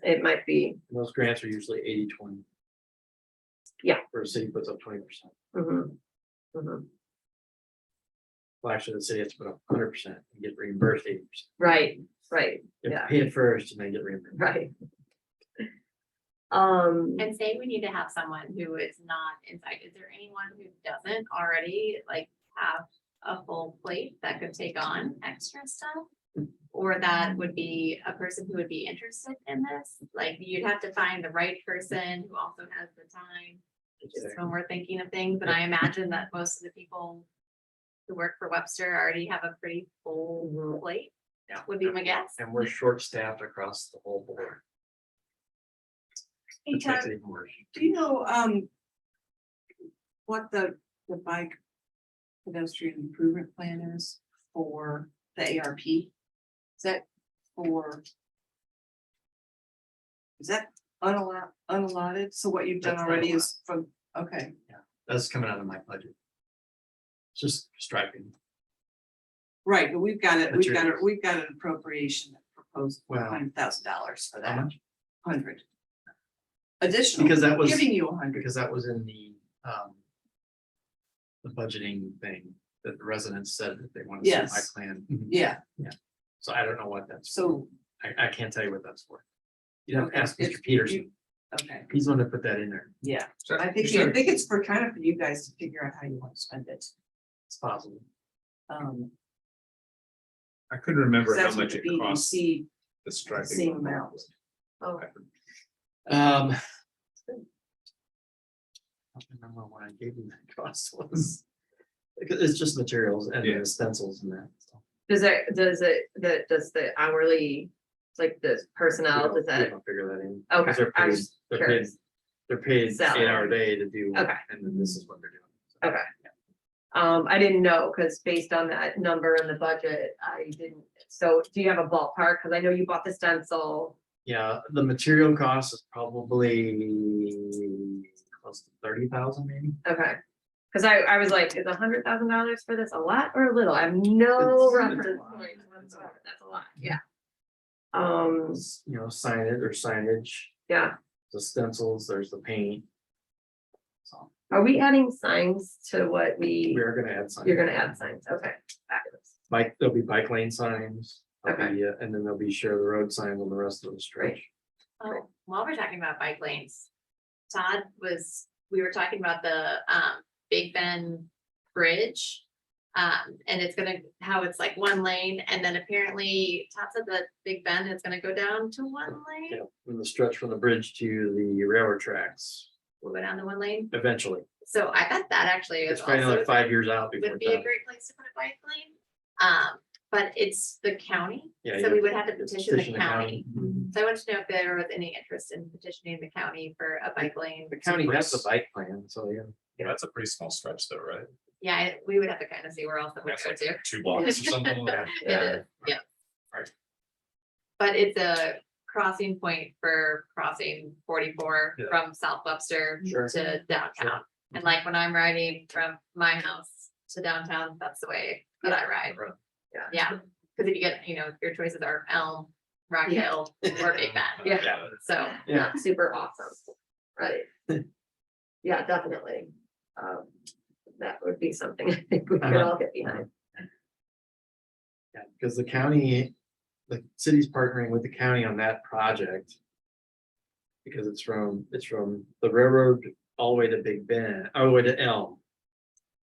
it might be, Those grants are usually 80-20. Where the city puts up 20%. Mhm. Mhm. Well, actually, the city has to put up 100% and get reimbursed 80%. Right, You have yeah, to pay it first and then get reimbursed. right. And say we need to have someone who is not inside, is there anyone who doesn't already like have a full plate that could take on extra stuff? Or that would be a person who would be interested in this, like you'd have to find the right person who also has the time. Just when we're thinking of things, but I imagine that most of the people who work for Webster already have a pretty full plate, Yeah. would be my guess. And we're short-staffed across the whole board. Hey, Which makes Todd, it even worse. do you know, what the bike pedestrian improvement plan is for the ARP? Is that for? Is that unallotted? So what you've done That's already unallotted. is from, okay, That's coming out of my budget. It's just striping. right, but we've got Materials. an appropriation that proposed Wow. $100,000 for How that, much? 100. Additional, Because that was, giving you 100. because that was in the budgeting thing that the residents said that they want to see my Yes. plan. Yeah, So I don't know what that's, so, I can't tell you what that's for. You have to ask If Mr. Peterson. okay, He's the one that put that in there. yeah, So I think you said- it's for kind of for you guys to figure out how you want to spend it. It's possible. I couldn't remember how That's what much the it cost BDC, the striping. same amount. Oh, I don't remember what I gave him that cost was. Because it's just materials and Yeah. the stencils and that. So does the hourly, like the personnel, does we that, don't figure that in. okay, 'Cause they're I paid, was they're paid, curious. they're paid Salary. 8 hour a day to do. Okay. And then this is what they're doing. Okay. I didn't know, because based on that number in the budget, I didn't, so do you have a ballpark? Because I know you bought the stencil. Yeah, the material cost is probably close to 30,000 maybe. Okay. Because I was like, is $100,000 for this a lot or a little? I have no It's a reference lot. point whatsoever. That's a lot, yeah. You know, signage, Yeah. the stencils, there's the paint. So Are we adding signs to what we are gonna add signs. you're gonna add signs? Okay, fabulous. There'll be bike lane signs. There'll Okay. be, and then there'll be share the road signs on the rest of the stretch. Oh, while we're talking about bike lanes, we were talking about the Big Bend Bridge. And it's how it's like one lane, and then apparently Todd said that Big Bend is gonna go down to one lane. Yeah, from the stretch from the bridge to the railroad tracks, We'll go down to one lane. eventually. So I bet that actually is It's probably also another 5 years out before. would be it's a done. great place to put a bike lane. But it's the county, Yeah, so you we would have to have to petition the petition the county. Mhm. So I wanted to know if there was any interest in petitioning the county for a bike lane. The county has the bike plan, so yeah. Yeah, that's a pretty small stretch though, right? Yeah, we would have to kind of see where else that we That's go like to. 2 blocks or something. It is, yeah. Right. But it's a crossing point for crossing 44 Yeah. from South Webster Sure. to downtown. And like when I'm riding from my house to downtown, that's the way that I ride. Yeah, because if you get, your choices are Elm, Rock Yeah. Hill, or Big Bend. Yeah. So, Yeah. Super awesome. Right. Yeah, definitely. That would be something I think we could all get behind. Yeah, because the county, the city's partnering with the county on that project. Because it's from the railroad all the way to Big Bend, all the way to Elm.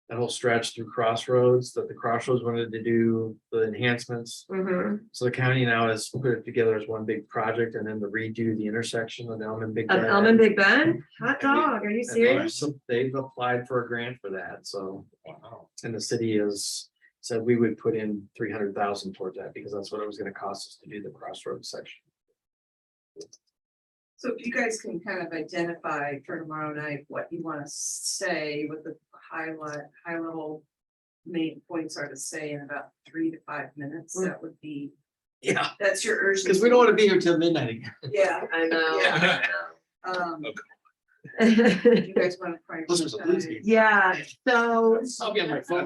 That whole stretch through Crossroads, that the Crossroads wanted to do the enhancements. Mhm. So the county now has put it together as one big project and then to redo the intersection of Elm and Big Of Bend. Elm and Big Bend? Hot And we- dog, are you And serious? they've applied for a grant for that, so, Wow. and the city has said we would put in 300,000 towards that, because that's what it was gonna cost us to do the Crossroads section. So if you guys can kind of identify for tomorrow night what you want to say, what the high level main points are to say in about 3 to 5 minutes, that would be, Yeah, that's your urgency. because we don't want to be here till midnight again. Yeah, I know. you guys want to Those are the blues prioritize. games. Yeah, so I'll be on my phone.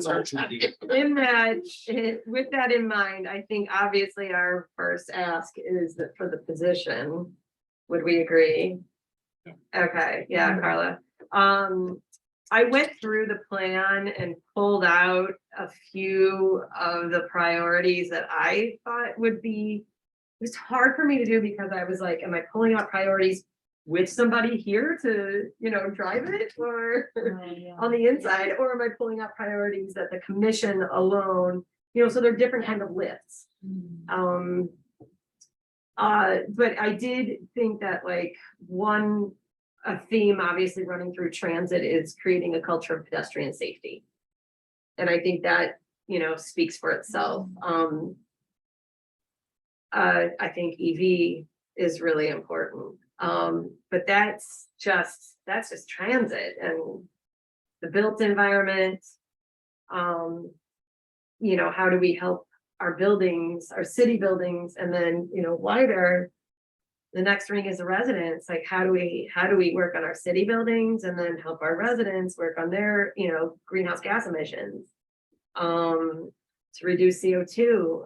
in that, with that in mind, I think obviously our first ask is that for the position. Would we agree? Okay, yeah, Carla. I went through the plan and pulled out a few of the priorities that I thought would be. It was hard for me to do because I was like, am I pulling out priorities with somebody here to, drive it or on the inside, or am I pulling out priorities that the commission alone, so they're different kind of lists. But I did think that like a theme obviously running through transit is creating a culture of pedestrian safety. And I think that, speaks for itself. I think EV is really important. But that's just transit and the built environment. How do we help our buildings, our city buildings, and then, wider. The next ring is the residents. Like, how do we work on our city buildings and then help our residents work on their, greenhouse gas emissions, to reduce CO2.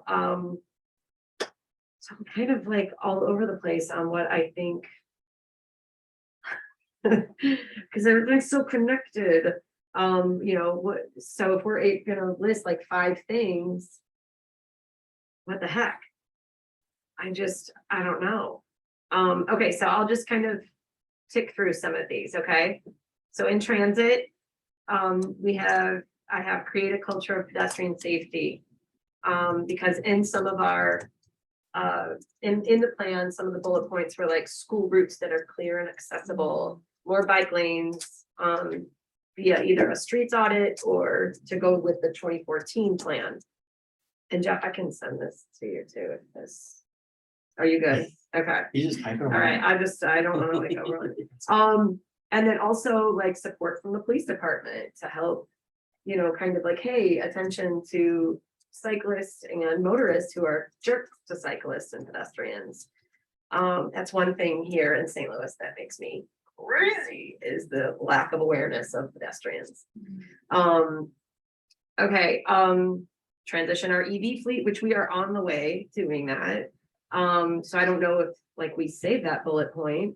So I'm kind of like all over the place on what I think, because everything's so connected. So if we're gonna list like 5 things, what the heck? I don't know. Okay, so I'll just kind of tick through some of these, okay? So in transit, I have create a culture of pedestrian safety. Because in some of our, in the plan, some of the bullet points were like school routes that are clear and accessible, more bike lanes, via either a streets audit or to go with the 2014 plan. And Jeff, I can send this to you too, if this, are you good? Okay. You just type it. All right, I don't want to like overload. And then also like support from the police department to help, kind of like, hey, attention to cyclists and motorists who are jerks to cyclists and pedestrians. That's one thing here in St. Louis that makes me crazy is the lack of awareness of pedestrians. Okay, transition our EV fleet, which we are on the way doing that. So I don't know if like we save that bullet point.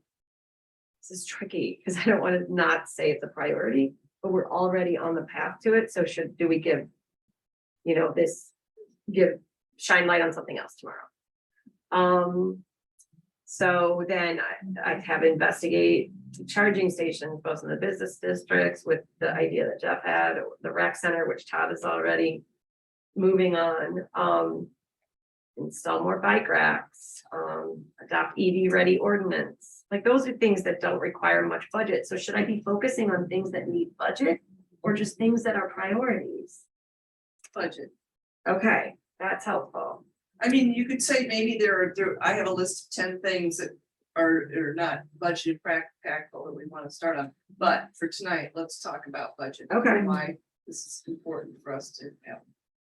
This is tricky because I don't want to not say it's a priority, but we're already on the path to it. So do we give, shine light on something else tomorrow? So then I have investigate charging stations, both in the business districts with the idea that Jeff had, the rec center, which Todd is already moving on. Install more bike racks, adopt EV ready ordinance. Like those are things that don't require much budget. So should I be focusing on things that need budget or just things that are priorities? Budget. Okay, that's helpful. I mean, you could say maybe I have a list of 10 things that are not budget practical that we want to start on. But for tonight, let's talk about budget. Okay. And why this is important for us to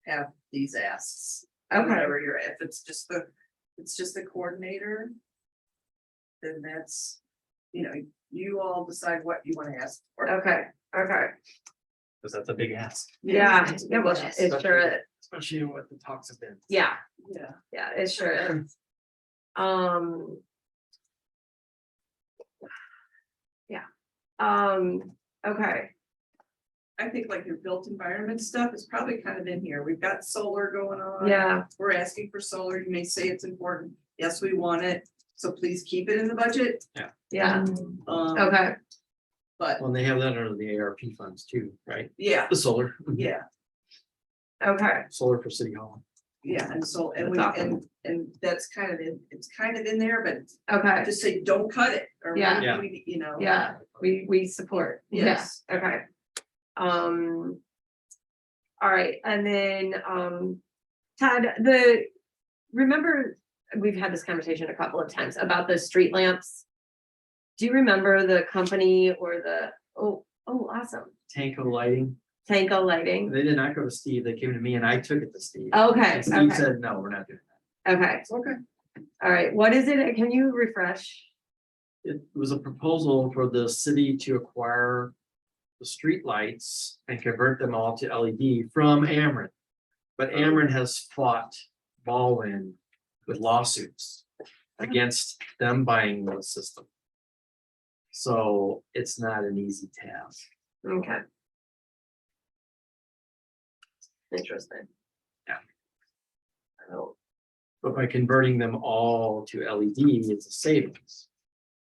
have these asks. Okay. Whatever you're at, if it's just the coordinator, then that's, you all decide what you want to ask for. Okay. Because that's a big ask, Yeah, it's a yeah, big well, ask. it sure is. especially what the talks have been. Yeah, Yeah. it sure is. Okay. I think like your built environment stuff is probably kind of in here. We've got solar going on. Yeah, We're asking for solar. You may say it's important. Yes, we want it. So please keep it in the budget. yeah, Um, okay, But Well, they have that under the ARP funds too, right? yeah, The solar. yeah, okay, Solar for City Hall. yeah. And so, and That's we, awesome. and that's kind of it's kind of in there, but okay, just say, don't cut it. Or Yeah. Yeah. yeah, we support, yeah, Yes. okay. All right, and then, Todd, remember, we've had this conversation a couple of times about the street lamps. Do you remember the company or awesome, Tanko Lighting, Tanko Lighting? they did not go to Steve, they came to me and I took it to Steve. Okay, And Steve okay, said, no, we're not doing okay, Okay. all right, what is it? Can you refresh? that. It was a proposal for the city to acquire the street lights and convert them all to LED from Ameren. But Ameren has fought Baldwin with lawsuits against them buying the system. So it's not an easy task. Okay. Interesting. Yeah. I don't, But by converting them all to LED, it's a savings.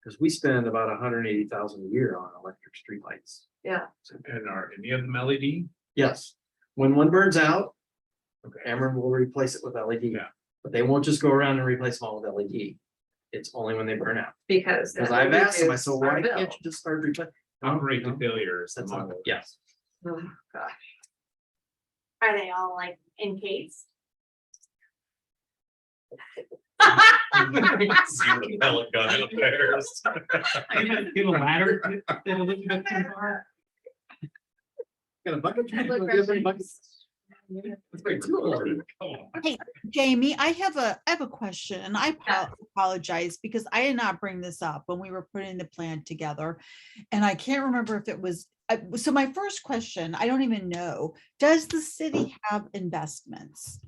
Because we spend about $180,000 a year on electric streetlights. yeah, And are any of them LED? Yes, when one burns out, Okay. Ameren will replace it with LED. Yeah. But they won't just go around and replace them all with LED. It's only when they burn out. because. Because that I've will asked them, I reduce said, our why bill. can't you just start replacing? Operate to failure is the That's not, model. yes. Oh, gosh. Are they all like encased? Pellet gun up there. Get a ladder. Got a bucket? Look, Do you have any buckets? It's way too old. Jamie, I have a question, and I apologize because I did not bring this up when we were putting the plan together. And I can't remember if it was, so my first question, I don't even know, does the city have investments?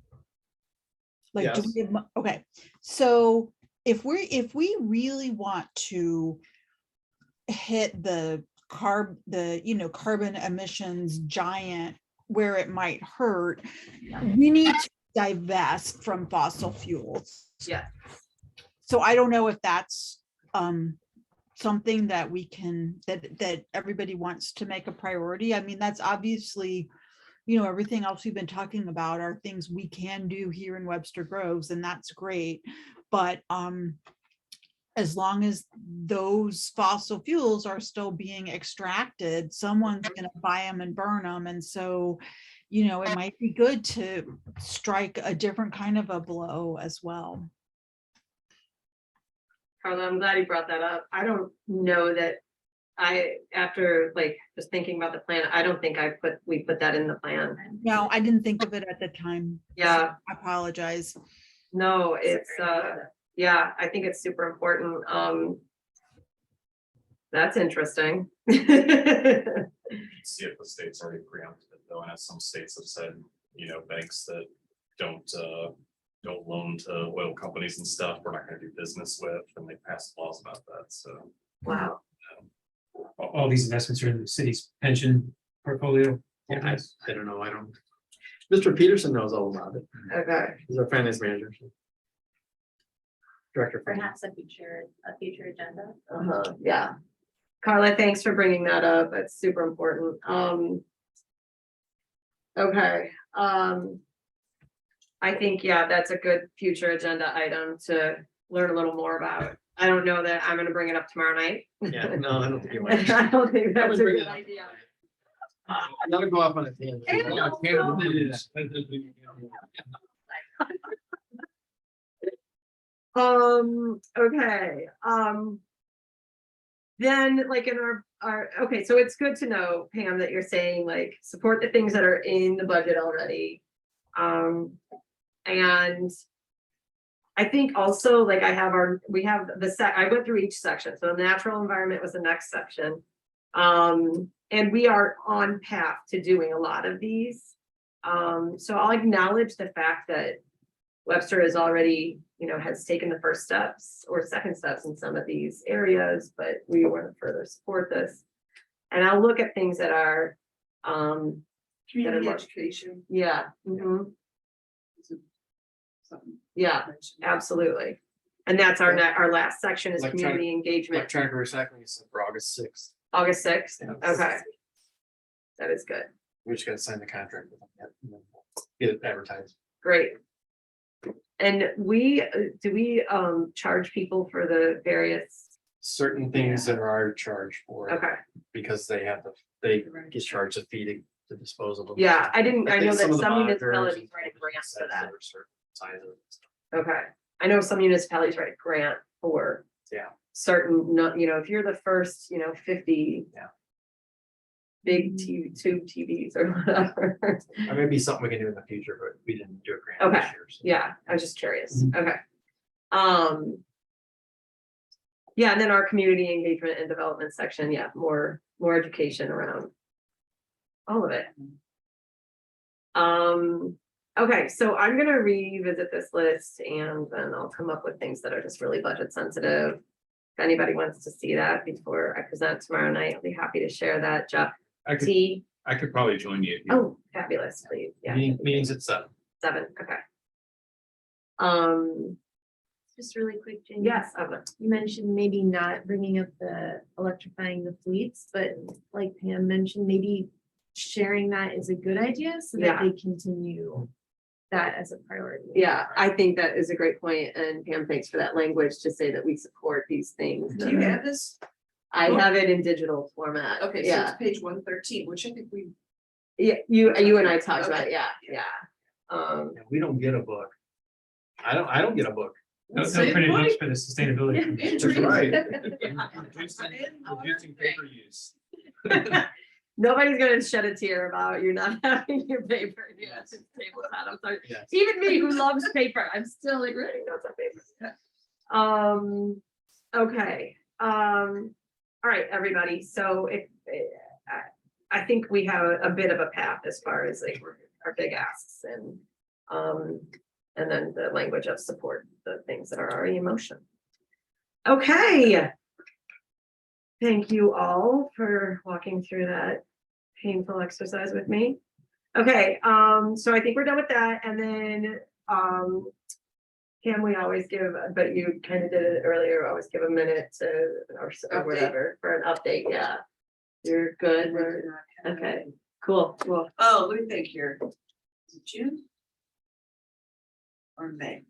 Like, do Yes. we have okay, so if we really want to hit the carbon emissions giant where it might hurt, we need to divest from fossil fuels. Yeah. So I don't know if that's something that we can, that everybody wants to make a priority. I mean, that's obviously, everything else we've been talking about are things we can do here in Webster Groves, and that's great. But as long as those fossil fuels are still being extracted, someone's going to buy them and burn them. And so, it might be good to strike a different kind of a blow as well. Carla, I'm glad you brought that up. I don't know that after like just thinking about the plan, I don't think we put that in the plan. No, I didn't think of it at the time. Yeah, I apologize. no, it's, yeah, I think it's super important. That's interesting. See if the state's already preempted it though, and as some states have said, banks that don't loan to oil companies and stuff, we're not gonna do business with, and they passed laws about that, so. Wow. All these investments are in the city's pension portfolio. Yeah, I don't know, Mr. Peterson knows all about it. Okay. He's our finance manager. Director. of finance. Perhaps a future agenda. Yeah. Carla, thanks for bringing that up. It's super important. Okay. I think, yeah, that's a good future agenda item to learn a little more about. I don't know that I'm gonna bring it up tomorrow night. Yeah, no, I don't think you might. I don't think that's a bring good it up. idea. I gotta go off on a tangent. Okay, then like in okay, so it's good to know, Pam, that you're saying like support the things that are in the budget already. And I think also like we have I went through each section. So natural environment was the next section. And we are on path to doing a lot of these. So I'll acknowledge the fact that Webster is already, has taken the first steps or second steps in some of these areas, but we want to further support this. And I'll look at things that are, Community more- education. yeah, mhm, Something yeah, mentioned. absolutely. And that's our last section is Electronic- community engagement, Electronic recycling is for August 6th. August 6th. Yeah. Okay. That is good. We just gotta sign the contract with them yet, and then get it advertised. Great. And do we charge people for the various, Certain things that are charged for. okay, Because they get charged a fee to dispose of them. yeah, I know think that some of the some monitors municipalities and write a grant for sets that. are certain sizes. Okay, I know some municipalities write a grant for Yeah. certain, if you're the first, 50. Yeah. Big tube TVs or whatever. That may be something we can do in the future, but we didn't do a grant Okay. this year. so. Yeah, I was just curious. Mhm. Okay. Yeah, and then our community engagement and development section, yeah, more education around all of it. Okay, so I'm gonna revisit this list and then I'll come up with things that are just really budget sensitive. If anybody wants to see that before I present tomorrow night, I'll be happy to share that. Jeff I could, T. I could probably join you. if you- Oh, fabulous, please. Yeah, Meetings at 7. 7, okay. Just really quick, Jamie. Yes, Evelyn. You mentioned maybe not bringing up the electrifying the fleets, but like Pam mentioned, maybe sharing that is a good idea so that Yeah. they continue that as a priority. Yeah, I think that is a great point, and Pam, thanks for that language to say that we support these things. Do you have this? I have it in digital format. Okay, so Yeah, it's page 113, which I think we, yeah, you and I talked about, Okay. it, yeah. We don't get a book. I don't get a book. No Save printed money. books for the sustainability. That's right. Reducing paper use. Nobody's gonna shed a tear about you not having your paper. Yeah, it's table that. I'm sorry. Yes. Even me who loves paper, I'm still like writing notes on paper. Okay, all right, everybody, so if, I think we have a bit of a path as far as like our big asks and then the language of support, the things that are already in motion. Okay. Thank you all for walking through that painful exercise with me. Okay, so I think we're done with that, and then Pam, we always give, but you kind of did it earlier, always give a minute to or Update. whatever for an update. Yeah, you're good. Okay, cool. oh, let me think here. Is it June? Or May?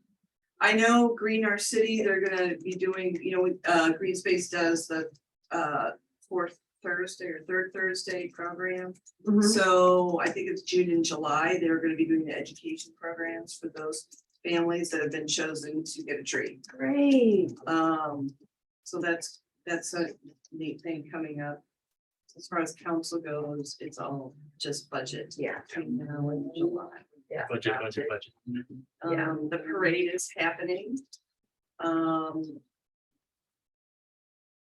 I know Green Our City, they're gonna be doing, Green Space does the fourth Thursday or third Thursday program. Mhm. So I think it's June and July, they're gonna be doing the education programs for those families that have been chosen to get a tree. Great. So that's a neat thing coming up. As far as council goes, it's all just budget. Yeah. Between now and July. Yeah. Budget. Yeah. The parade is happening.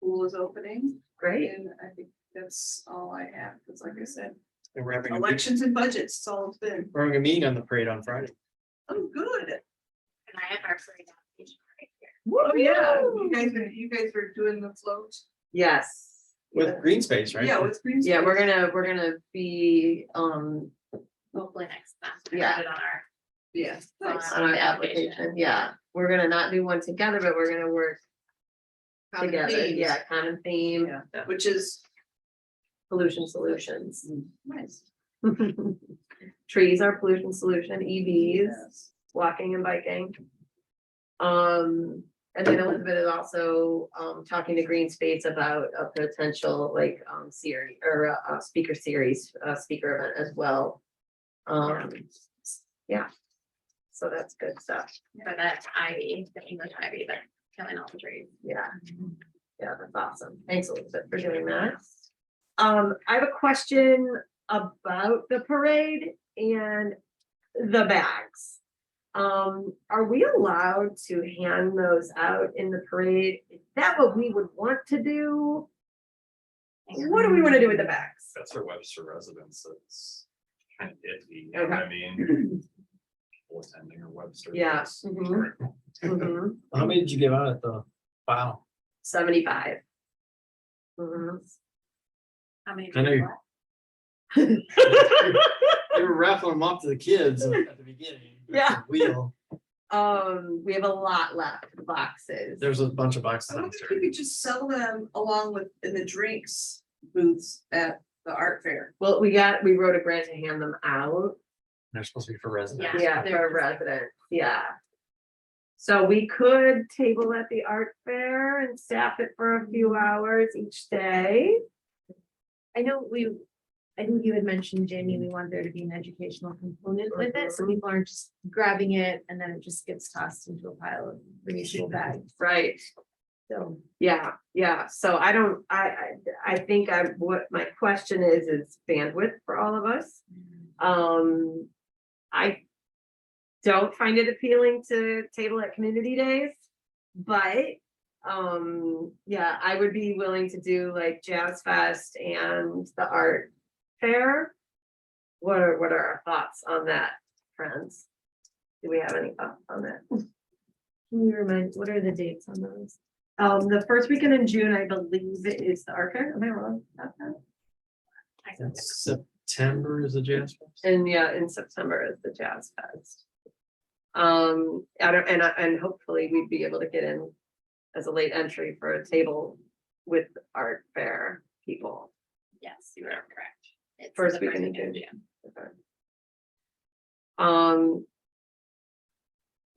Pool is opening, Great. and I think that's all I have, because like I said, And we're having a elections and budgets, it's all it's been. we're having a meeting on the parade on Friday. Oh, good. And I have our free application right here. Oh, yeah, you guys are doing the float. Yes. With green space, right? Yeah, with green. Yeah, we're space. gonna be Hopefully next month. Yeah. Put it on our. Yeah. Nice. on our application. Yeah, we're gonna not do one together, but we're gonna work Common together. themes. Yeah, common theme, Yeah, which is pollution solutions. nice. Trees are pollution solution, EVs, Yes. walking and biking. And then Elizabeth is also talking to Green Space about a potential like series or a speaker series, speaker event as well. Yeah. So that's good stuff. For that ivy, the English ivy, they're killing all the trees. Yeah. Yeah, that's awesome. Thanks, Elizabeth, for doing that. I have a question about the parade and the bags. Are we allowed to hand those out in the parade? Is that what we would want to do? What do we want to do with the bags? That's for Webster residents. It's kind of iffy, you know what Okay. I mean? People attending or Webster. Yeah. is Mhm. current. Mhm. How many did you give out at the final? 75. Mhm. How many? I know you- people? They were raffling them off to the kids at the beginning. Yeah. Wheel. We have a lot left, boxes. There's a bunch of boxes I wonder if you downstairs. could just sell them along with in the drinks booths at the art fair. Well, we wrote a grant to hand them out. They're supposed to be for residents. Yeah, they're a resident, yeah. So we could table at the art fair and staff it for a few hours each day. I know I think you had mentioned, Jamie, we want there to be an educational component with it, so people aren't just grabbing it and then it just gets tossed into a pile of reusable bags. Right. So Yeah, so I think what my question is bandwidth for all of us. I don't find it appealing to table at community days, but yeah, I would be willing to do like Jazz Fest and the art fair. What are our thoughts on that, friends? Do we have any thoughts on that? can you remind, what are the dates on those? The first weekend in June, I believe it is the art fair. Am I wrong about that? September is the jazz fest. And yeah, in September is the Jazz Fest. I don't, and hopefully we'd be able to get in as a late entry for a table with art fair people. Yes, you are correct. It's First the weekend in June. June. Okay.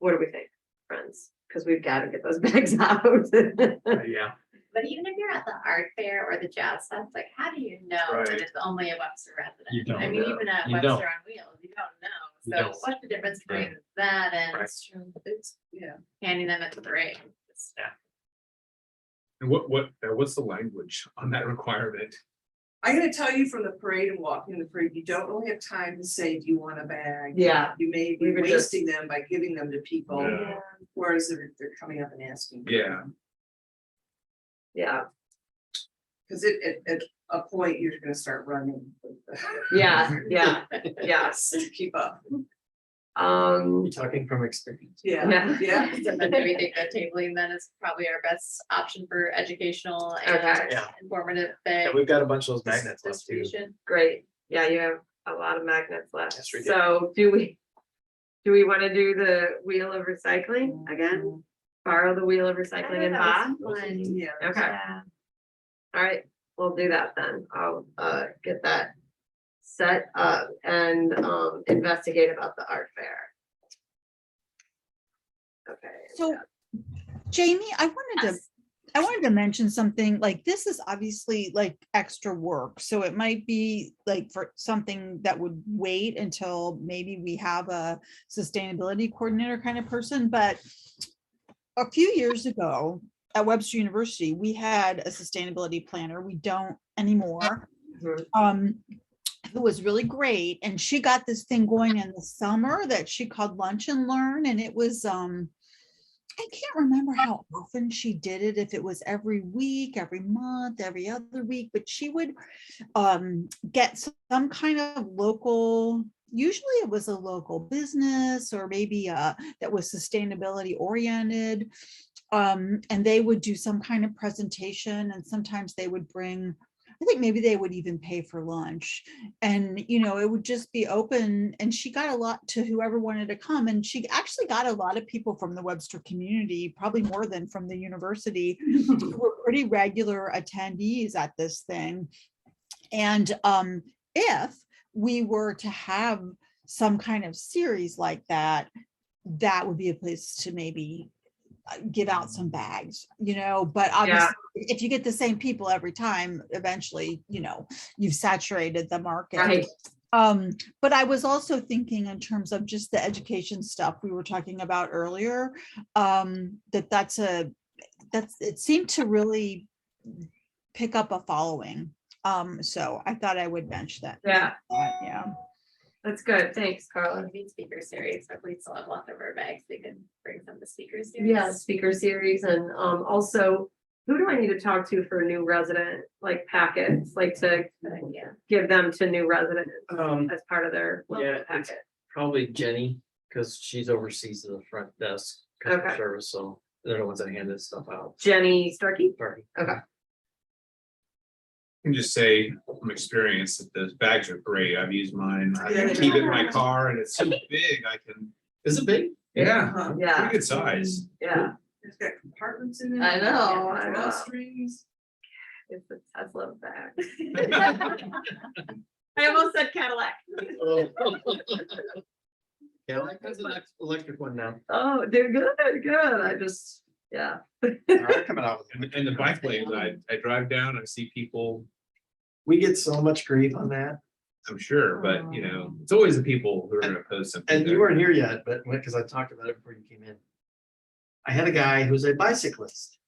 What do we think, friends? Because we've got to get those bags out. Yeah. But even if you're at the art fair or the jazz fest, like, how do you know that Right. it's only a Webster resident? You don't I mean, know. even at You Webster don't. on Wheels, you don't know. You So don't. what's the difference between that and Yeah. handing them at the parade? It's- And what's the language on that requirement? I'm gonna tell you from the parade and walking the parade, you don't really have time to say, do you want a bag? Yeah. You may be We would just- wasting them by giving them to people, Yeah. whereas they're coming up and asking. Yeah. Yeah, Cause at a point, you're gonna start running. yeah, yes. To keep up. Um, Talking from experience. Yeah, Yeah. yeah. So then do we think that tabling then is probably our best option for educational and Okay. Yeah. informative Yeah, thing? we've got a bunch of those magnets left too. Distribution. great. Yeah, you have a lot of magnets left. Yes, we do. So do we want to do the wheel of recycling again? Borrow the wheel of recycling and buy? Yeah. Okay, Yeah. all right, we'll do that then. I'll get that set up and investigate about the art fair. Okay. So Jamie, I wanted to mention something, like, this is obviously like extra work, so it might be like for something that would wait until maybe we have a sustainability coordinator kind of person, but a few years ago at Webster University, we had a sustainability planner. We don't anymore. Mhm. Who was really great, and she got this thing going in the summer that she called Lunch and Learn, and it was I can't remember how often she did it, if it was every week, every month, every other week, but she would get some kind of local, usually it was a local business or maybe that was sustainability oriented. And they would do some kind of presentation, and sometimes they would bring, I think maybe they would even pay for lunch, and it would just be open, and she got a lot to whoever wanted to come, and she actually got a lot of people from the Webster community, probably more than from the university, who were pretty regular attendees at this thing. And if we were to have some kind of series like that, that would be a place to maybe give out some bags, but obviously if you get the same people every time, eventually, you've saturated the market. Right. But I was also thinking in terms of just the education stuff we were talking about earlier, it seemed to really pick up a following. So I thought I would mention that. Yeah, Yeah. that's good. Thanks, Carla. We need speaker series, so if we still have leftover bags, we can bring some to speaker series. Yeah, speaker series, and also, who do I need to talk to for new resident, like packets, like to Good idea. give them to new residents as part of their Yeah, welcome it's- packet? Probably Jenny, because she's oversees the front desk customer Okay. service, so they're the ones that hand this stuff out. Jenny Starkey? Sorry. Okay. I can just say from experience that those bags are great. I've used mine. I Yeah. keep it in my car and it's so big. I can, Is it big? yeah, Uh-huh. Yeah, pretty good size. yeah, It's got compartments in it. I know, I know. Drawstrings. it's a Tesla bag. I almost said Cadillac. Yeah, like that's an electric one now. Oh, they're good, good. I just, yeah. They're coming out with And the bike lanes, I drive down, I see people, We get so much grief on that, I'm sure, but it's always the people who are gonna post something. and you there. weren't here yet, but because I talked about it before you came in. I had a guy who's a bicyclist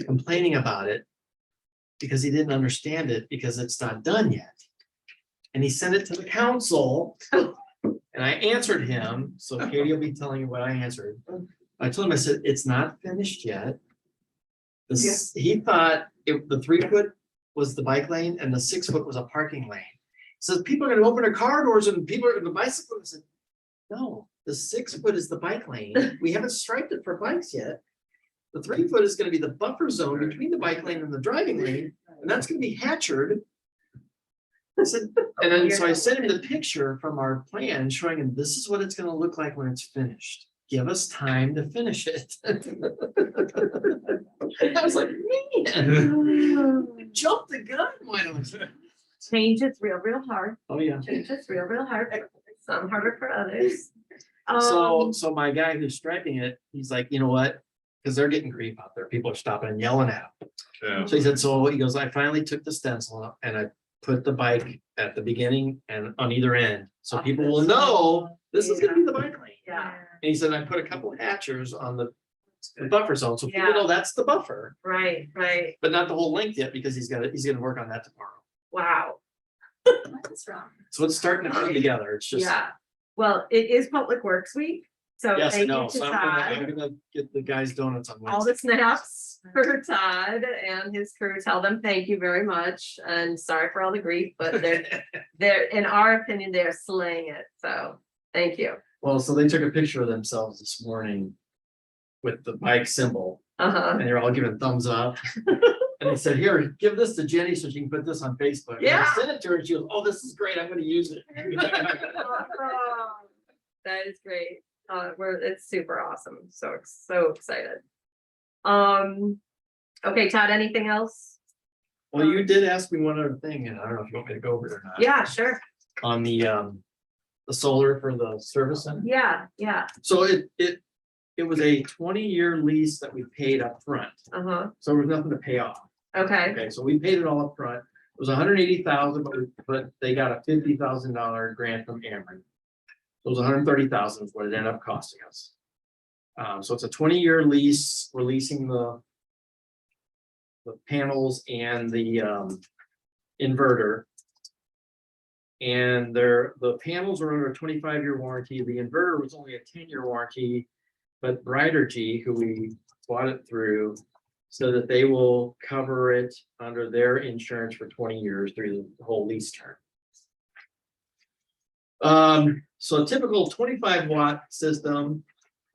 complaining about it because he didn't understand it because it's not done yet. And he sent it to the council, and I answered him, so Katie will be telling you what I answered. I told him, I said, it's not finished yet. He thought the 3 foot was the bike lane and the 6 foot was a parking lane. So people are gonna open their car doors and people are in the bicycle. I said, no, the 6 foot is the bike lane. We haven't striped it for bikes yet. The 3 foot is gonna be the buffer zone between the bike lane and the driving lane, and that's gonna be hatchered. I said, and then so I sent him the picture from our plan showing him this is what it's gonna look like when it's finished. Give us time to finish it. I was like, man, jump the gun. Why don't you? Change is real hard. Oh, yeah. Change is real hard. Some harder for others. So my guy who's striping it, he's like, you know what? Because they're getting grief out there. People are stopping and yelling at him. Yeah. So he said, so he goes, I finally took the stencil up and I put the bike at the beginning and on either end. So people will know this is gonna be the bike lane. Yeah, And he said, I put a couple of hatchers on the buffer zone, so people Yeah. know that's the buffer, right. but not the whole length yet, because he's gonna work on that tomorrow. Wow. What's wrong? So it's starting to come together. It's just. Yeah. Well, it is Public Works Week, so Yes, I thank know. you to So Todd. I'm gonna get the guys donuts on All Wednesday. the snaps for Todd and his crew. Tell them thank you very much and sorry for all the grief, but they're, in our opinion, they're slaying it. So thank you. Well, so they took a picture of themselves this morning with the bike symbol, Uh-huh. and they're all giving thumbs up. And they said, here, give this to Jenny so she can put this on Facebook. And I Yeah. sent it to her and she goes, oh, this is great. I'm gonna use it. That is great. It's super awesome. So excited. Okay, Todd, anything else? Well, you did ask me one other thing, and I don't know if you want me to go over it or not. Yeah, sure. On the solar for the service center. Yeah. So it was a 20-year lease that we paid up front. Uh-huh. So there was nothing to pay off. Okay. Okay, so we paid it all up front. It was $180,000, but they got a $50,000 grant from Ameren. So it was $130,000 is what it ended up costing us. So it's a 20-year lease. We're leasing the panels and the inverter. And the panels were under a 25-year warranty. The inverter was only a 10-year warranty. But Brightergy, who we bought it through, so that they will cover it under their insurance for 20 years through the whole lease term. So a typical 25-watt system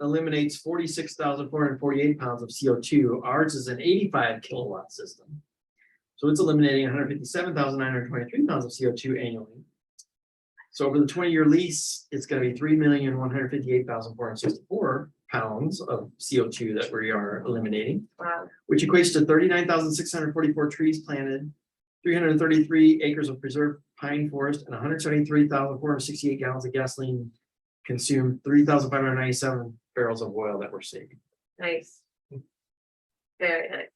eliminates 46,448 pounds of CO2. Ours is an 85 kilowatt system. So it's eliminating 157,923 pounds of CO2 annually. So over the 20-year lease, it's going to be 3,158,464 pounds of CO2 that we are eliminating, Wow. which equates to 39,644 trees planted, 333 acres of preserved pine forest, and 173,468 gallons of gasoline consumed, 3,597 barrels of oil that we're saving. Nice. Very nice.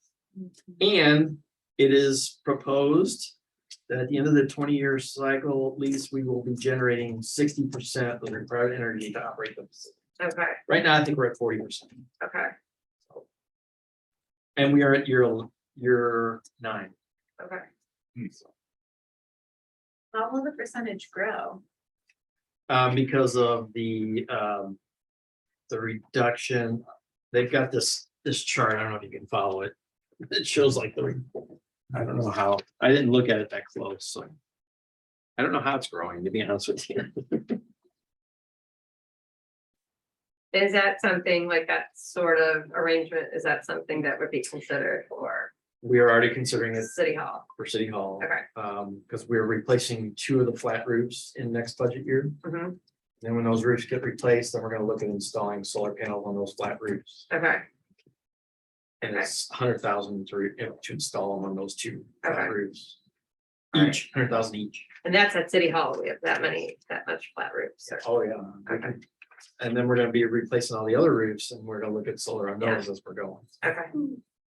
And it is proposed that at the end of the 20-year cycle lease, we will be generating 60% of the required energy to operate the facility. Okay. Right now, I think we're at 40%. Okay. And we are at year 9. Okay. How will the percentage grow? Because of the reduction, they've got this chart. I don't know if you can follow it. It shows like I don't know how, I didn't look at it that close, so. I don't know how it's growing, to be honest with you. Is that something like that sort of arrangement? Is that something that would be considered for We are already considering it City Hall? for City Hall. Okay. Because we're replacing 2 of the flat roofs in next budget year. Mhm. And when those roofs get replaced, then we're gonna look at installing solar panels on those flat roofs. Okay. And it's 100,000 to install them on those 2 Okay. flat roofs. All right. Each, 100,000 each. And that's at City Hall. We have that much flat roofs. or- Oh, yeah. Okay. And then we're gonna be replacing all the other roofs and we're gonna look at solar on those as we're going. Okay.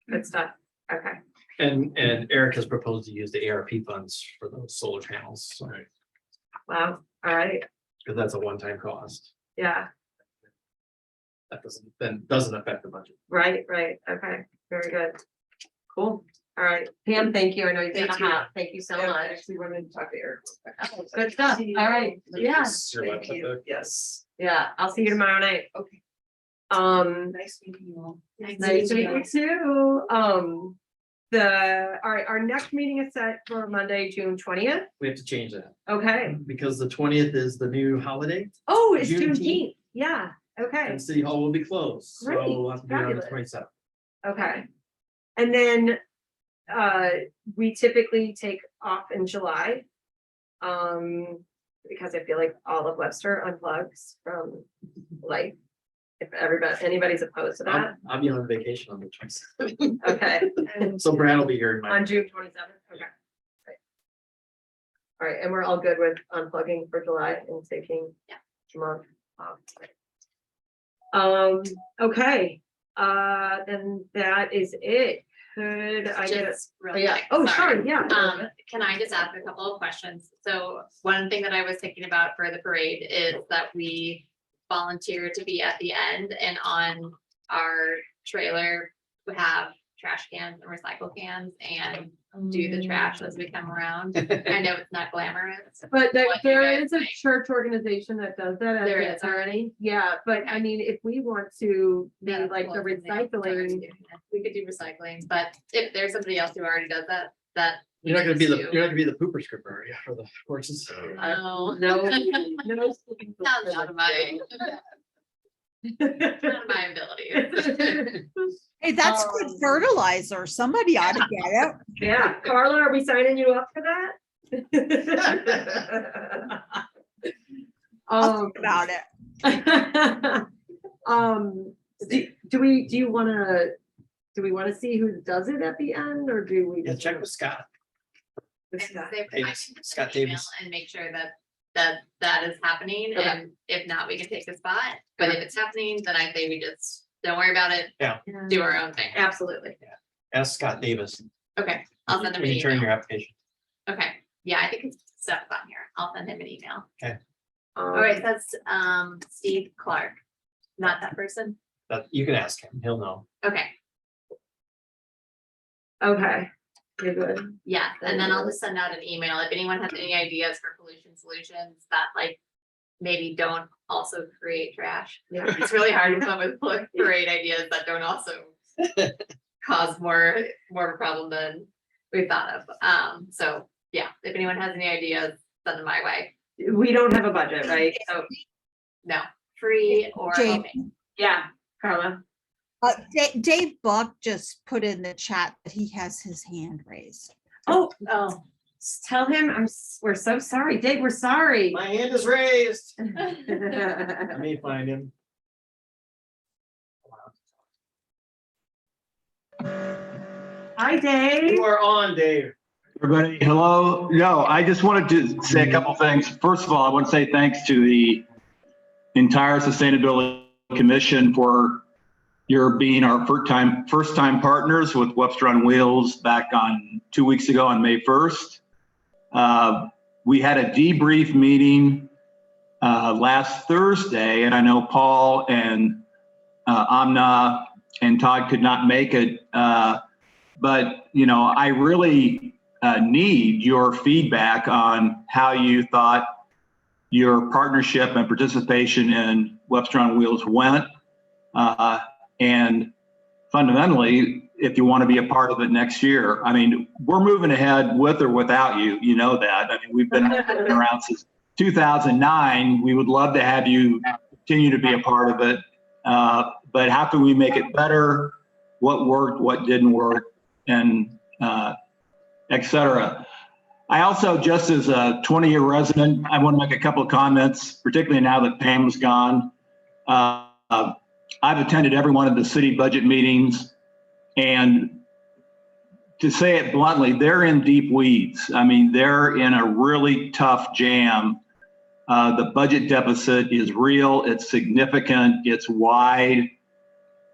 Good stuff. Okay. And Eric has proposed to use the ARP funds for those solar panels, so, Wow. All right. because that's a one-time cost. Yeah. That doesn't affect the budget. Right. Okay. Very good. Cool. All right. Pam, thank you. I know you've been a Thank you. hot. Thank you so Yeah, much. actually wanted to talk to Eric. Good stuff. All right. Yeah. Is your Thank laptop you. back? Yes. Yeah. I'll see you tomorrow night. Okay. Nice Nice meeting you all. to meet you too. Our next meeting is set for Monday, June 20th. We have to change that Okay. because the 20th is the new holiday Oh, it's Juneteenth. Juneteenth. Yeah. Okay. and City Hall will be closed. So Great, we'll have to do it on the fabulous. 27th. Okay. And then, we typically take off in July. Because I feel like all of Webster unplugs from life. If anybody's opposed to that, I'll be on vacation on the 27th. okay. So Brad will be here in my. On June 27th, okay. Right. All right, and we're all good with unplugging for July and taking a month off. Okay, then that is it. Could I get a? Just really Yeah, quick, oh, sorry. sorry, yeah. Can I just ask a couple of questions? So one thing that I was thinking about for the parade is that we volunteer to be at the end, and on our trailer, we have trash cans and recycle cans and do the trash as we come around. I know it's not glamorous. But what you there guys is a think. church organization that does that. at There the is already. Yeah, but I mean, if we want to be Yeah, like the well, then they started recycling, doing it. We could do recycling, but if there's somebody else who already does that. You're not gonna be you. you're not gonna be the pooper scooper, are you, for the horses? No. no. Sounds out of my, out of my abilities. Hey, that's good fertilizer. Somebody ought to get it. Yeah, Carla, are we signing you up for that? I'll think about it. Do we wanna see who does it at the end, or do we? Yeah, check with Scott. And Scott. say- Davis, Scott email Davis. And make sure that is happening, Okay. and if not, we can take the spot, but if it's happening, then I say we just, don't worry about it, do our own thing. Absolutely. Ask Scott Davis. Okay, I'll send him an When you turn email. your application. Okay, yeah, I think it's stuff on here, I'll send him an email. All All right, that's Steve Clark, not that person, That you can ask him, he'll know. okay, Okay, you're good. yeah, and then I'll just send out an email, if anyone has any ideas for pollution solutions that like maybe don't also create trash. Yeah. It's really hard to come up with great ideas that don't also cause more of a problem than we thought of. So yeah, if anyone has any ideas, send them my way. We don't have a budget, right? So, No, free or Jane. homemade. yeah, Carla. Dave Buck just put in the chat that he has his hand raised. Oh, tell him we're so sorry, Dave, we're sorry. My hand is raised. I may find him. Hi, Dave. You are on, Dave. Everybody, hello. No, I just wanted to say a couple things. First of all, I want to say thanks to the entire Sustainability Commission for your being our first time partners with Webster on Wheels back on 2 weeks ago on May 1st. We had a debrief meeting last Thursday, and I know Paul and Amna and Todd could not make it. But, you know, I really need your feedback on how you thought your partnership and participation in Webster on Wheels went. And fundamentally, if you want to be a part of it next year, I mean, we're moving ahead with or without you, you know that. I mean, we've been around since 2009. We would love to have you continue to be a part of it. But how can we make it better? What worked, what didn't work, and et cetera. I also, just as a 20-year resident, I want to make a couple of comments, particularly now that Pam's gone. I've attended every one of the city budget meetings, and to say it bluntly, they're in deep weeds. I mean, they're in a really tough jam. The budget deficit is real, it's significant, it's wide,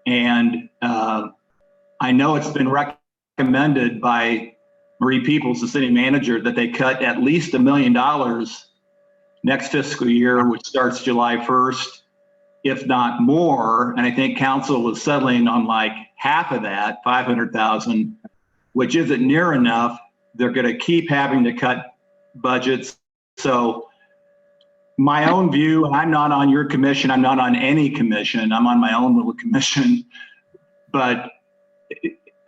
and I know it's been recommended by Marie Peoples, the city manager, that they cut at least $1 million next fiscal year, which starts July 1st, if not more. And I think council is settling on like half of that, 500,000, which isn't near enough. They're going to keep having to cut budgets. So my own view, and I'm not on your commission, I'm not on any commission, I'm on my own little commission, but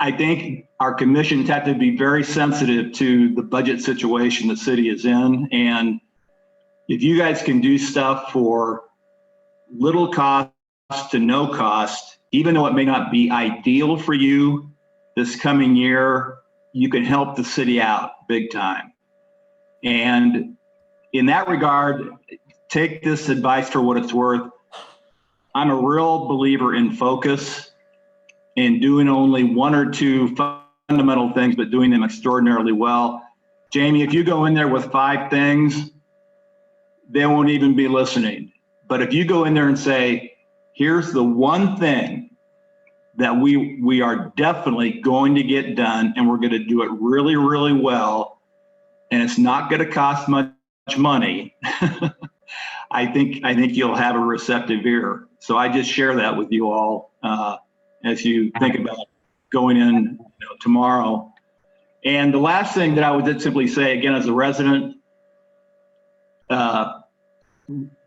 I think our commissions have to be very sensitive to the budget situation the city is in. And if you guys can do stuff for little cost to no cost, even though it may not be ideal for you this coming year, you can help the city out big time. And in that regard, take this advice for what it's worth. I'm a real believer in focus and doing only one or two fundamental things, but doing them extraordinarily well. Jamie, if you go in there with 5 things, they won't even be listening. But if you go in there and say, here's the one thing that we are definitely going to get done, and we're going to do it really, really well, and it's not going to cost much money, I think you'll have a receptive ear. So I just share that with you all as you think about going in tomorrow. And the last thing that I would simply say, again, as a resident,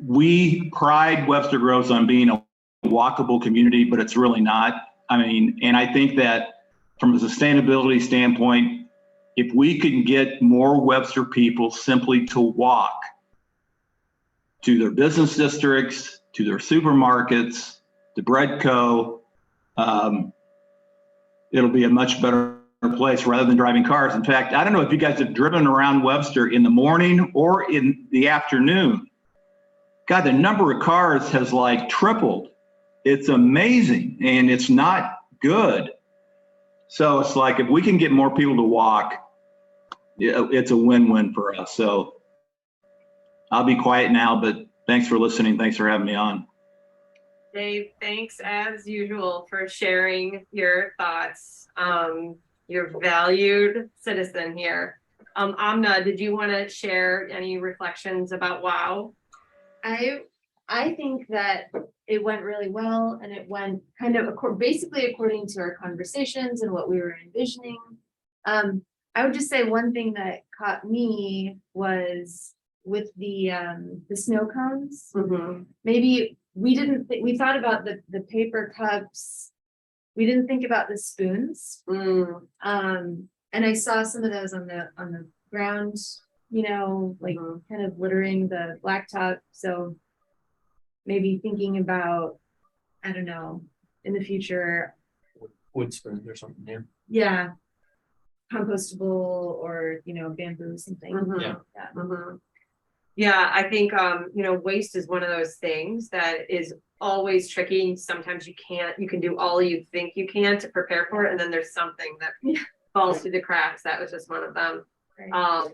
we pride Webster Groves on being a walkable community, but it's really not. I mean, and I think that from a sustainability standpoint, if we can get more Webster people simply to walk to their business districts, to their supermarkets, to Breadco, it'll be a much better place rather than driving cars. In fact, I don't know if you guys have driven around Webster in the morning or in the afternoon. God, the number of cars has like tripled. It's amazing, and it's not good. So it's like, if we can get more people to walk, it's a win-win for us. So I'll be quiet now, but thanks for listening. Thanks for having me on. Dave, thanks as usual for sharing your thoughts. You're a valued citizen here. Amna, did you want to share any reflections about WOW? I think that it went really well, and it went kind of basically according to our conversations and what we were envisioning. I would just say one thing that caught me was with the snow cones. Mm-hmm. Maybe we thought about the paper cups. We didn't think about the spoons. Mm. And I saw some of those on the ground, like kind of littering the blacktop. So maybe thinking about, I don't know, in the future. Wood spoon or something, yeah. Yeah. Compostable or, bamboo, something. Mhm. Yeah. Mhm. Yeah, I think, waste is one of those things that is always tricky. Sometimes you can do all you think you can to prepare for it. And then there's something that falls through the cracks. That was just one of them. Right.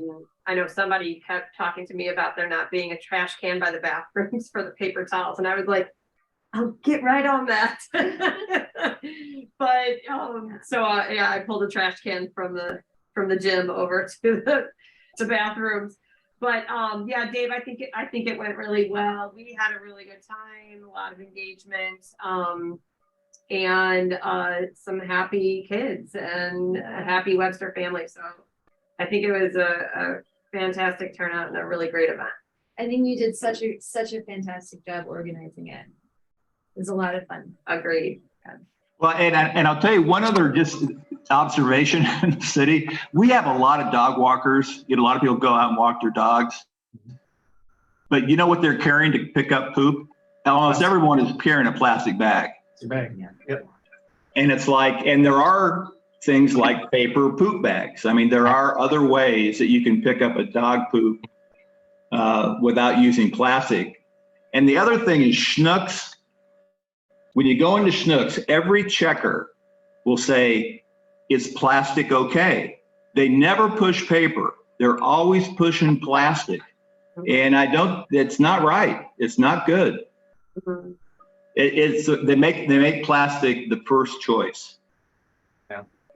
I know somebody kept talking to me about there not being a trash can by the bathrooms for the paper towels. And I was like, I'll get right on that. But I pulled a trash can from the gym over to the bathrooms. But Dave, I think it went really well. We had a really good time, a lot of engagement, and some happy kids and a happy Webster family. So I think it was a fantastic turnout and a really great event. I think you did such a fantastic job organizing it. It was a lot of fun. Agreed. Well, and I'll tell you one other just observation in the city. We have a lot of dog walkers. A lot of people go out and walk their dogs. But you know what they're carrying to pick up poop? Almost everyone is carrying a plastic bag. It's your bag. Yeah. Yep. And it's like, and there are things like paper poop bags. I mean, there are other ways that you can pick up a dog poop without using plastic. And the other thing is Schnucks. When you go into Schnucks, every checker will say, is plastic okay? They never push paper. They're always pushing plastic. And it's not right. It's not good. Mm-hmm. They make plastic the first choice.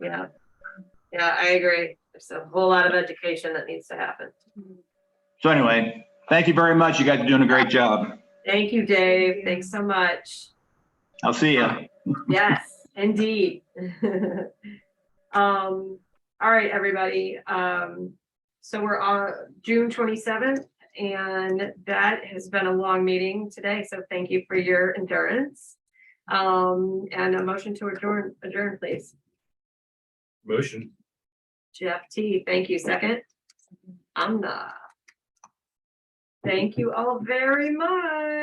Yeah, I agree. There's a whole lot of education that needs to happen. So anyway, thank you very much. You guys are doing a great job. Thank you, Dave. Thanks so much. I'll see you. Yes, indeed. All right, everybody. So we're on June 27th, and that has been a long meeting today. So thank you for your endurance. And a motion to adjourn, please. Motion. Jeff T, thank you. Second. Amna. Thank you all very much.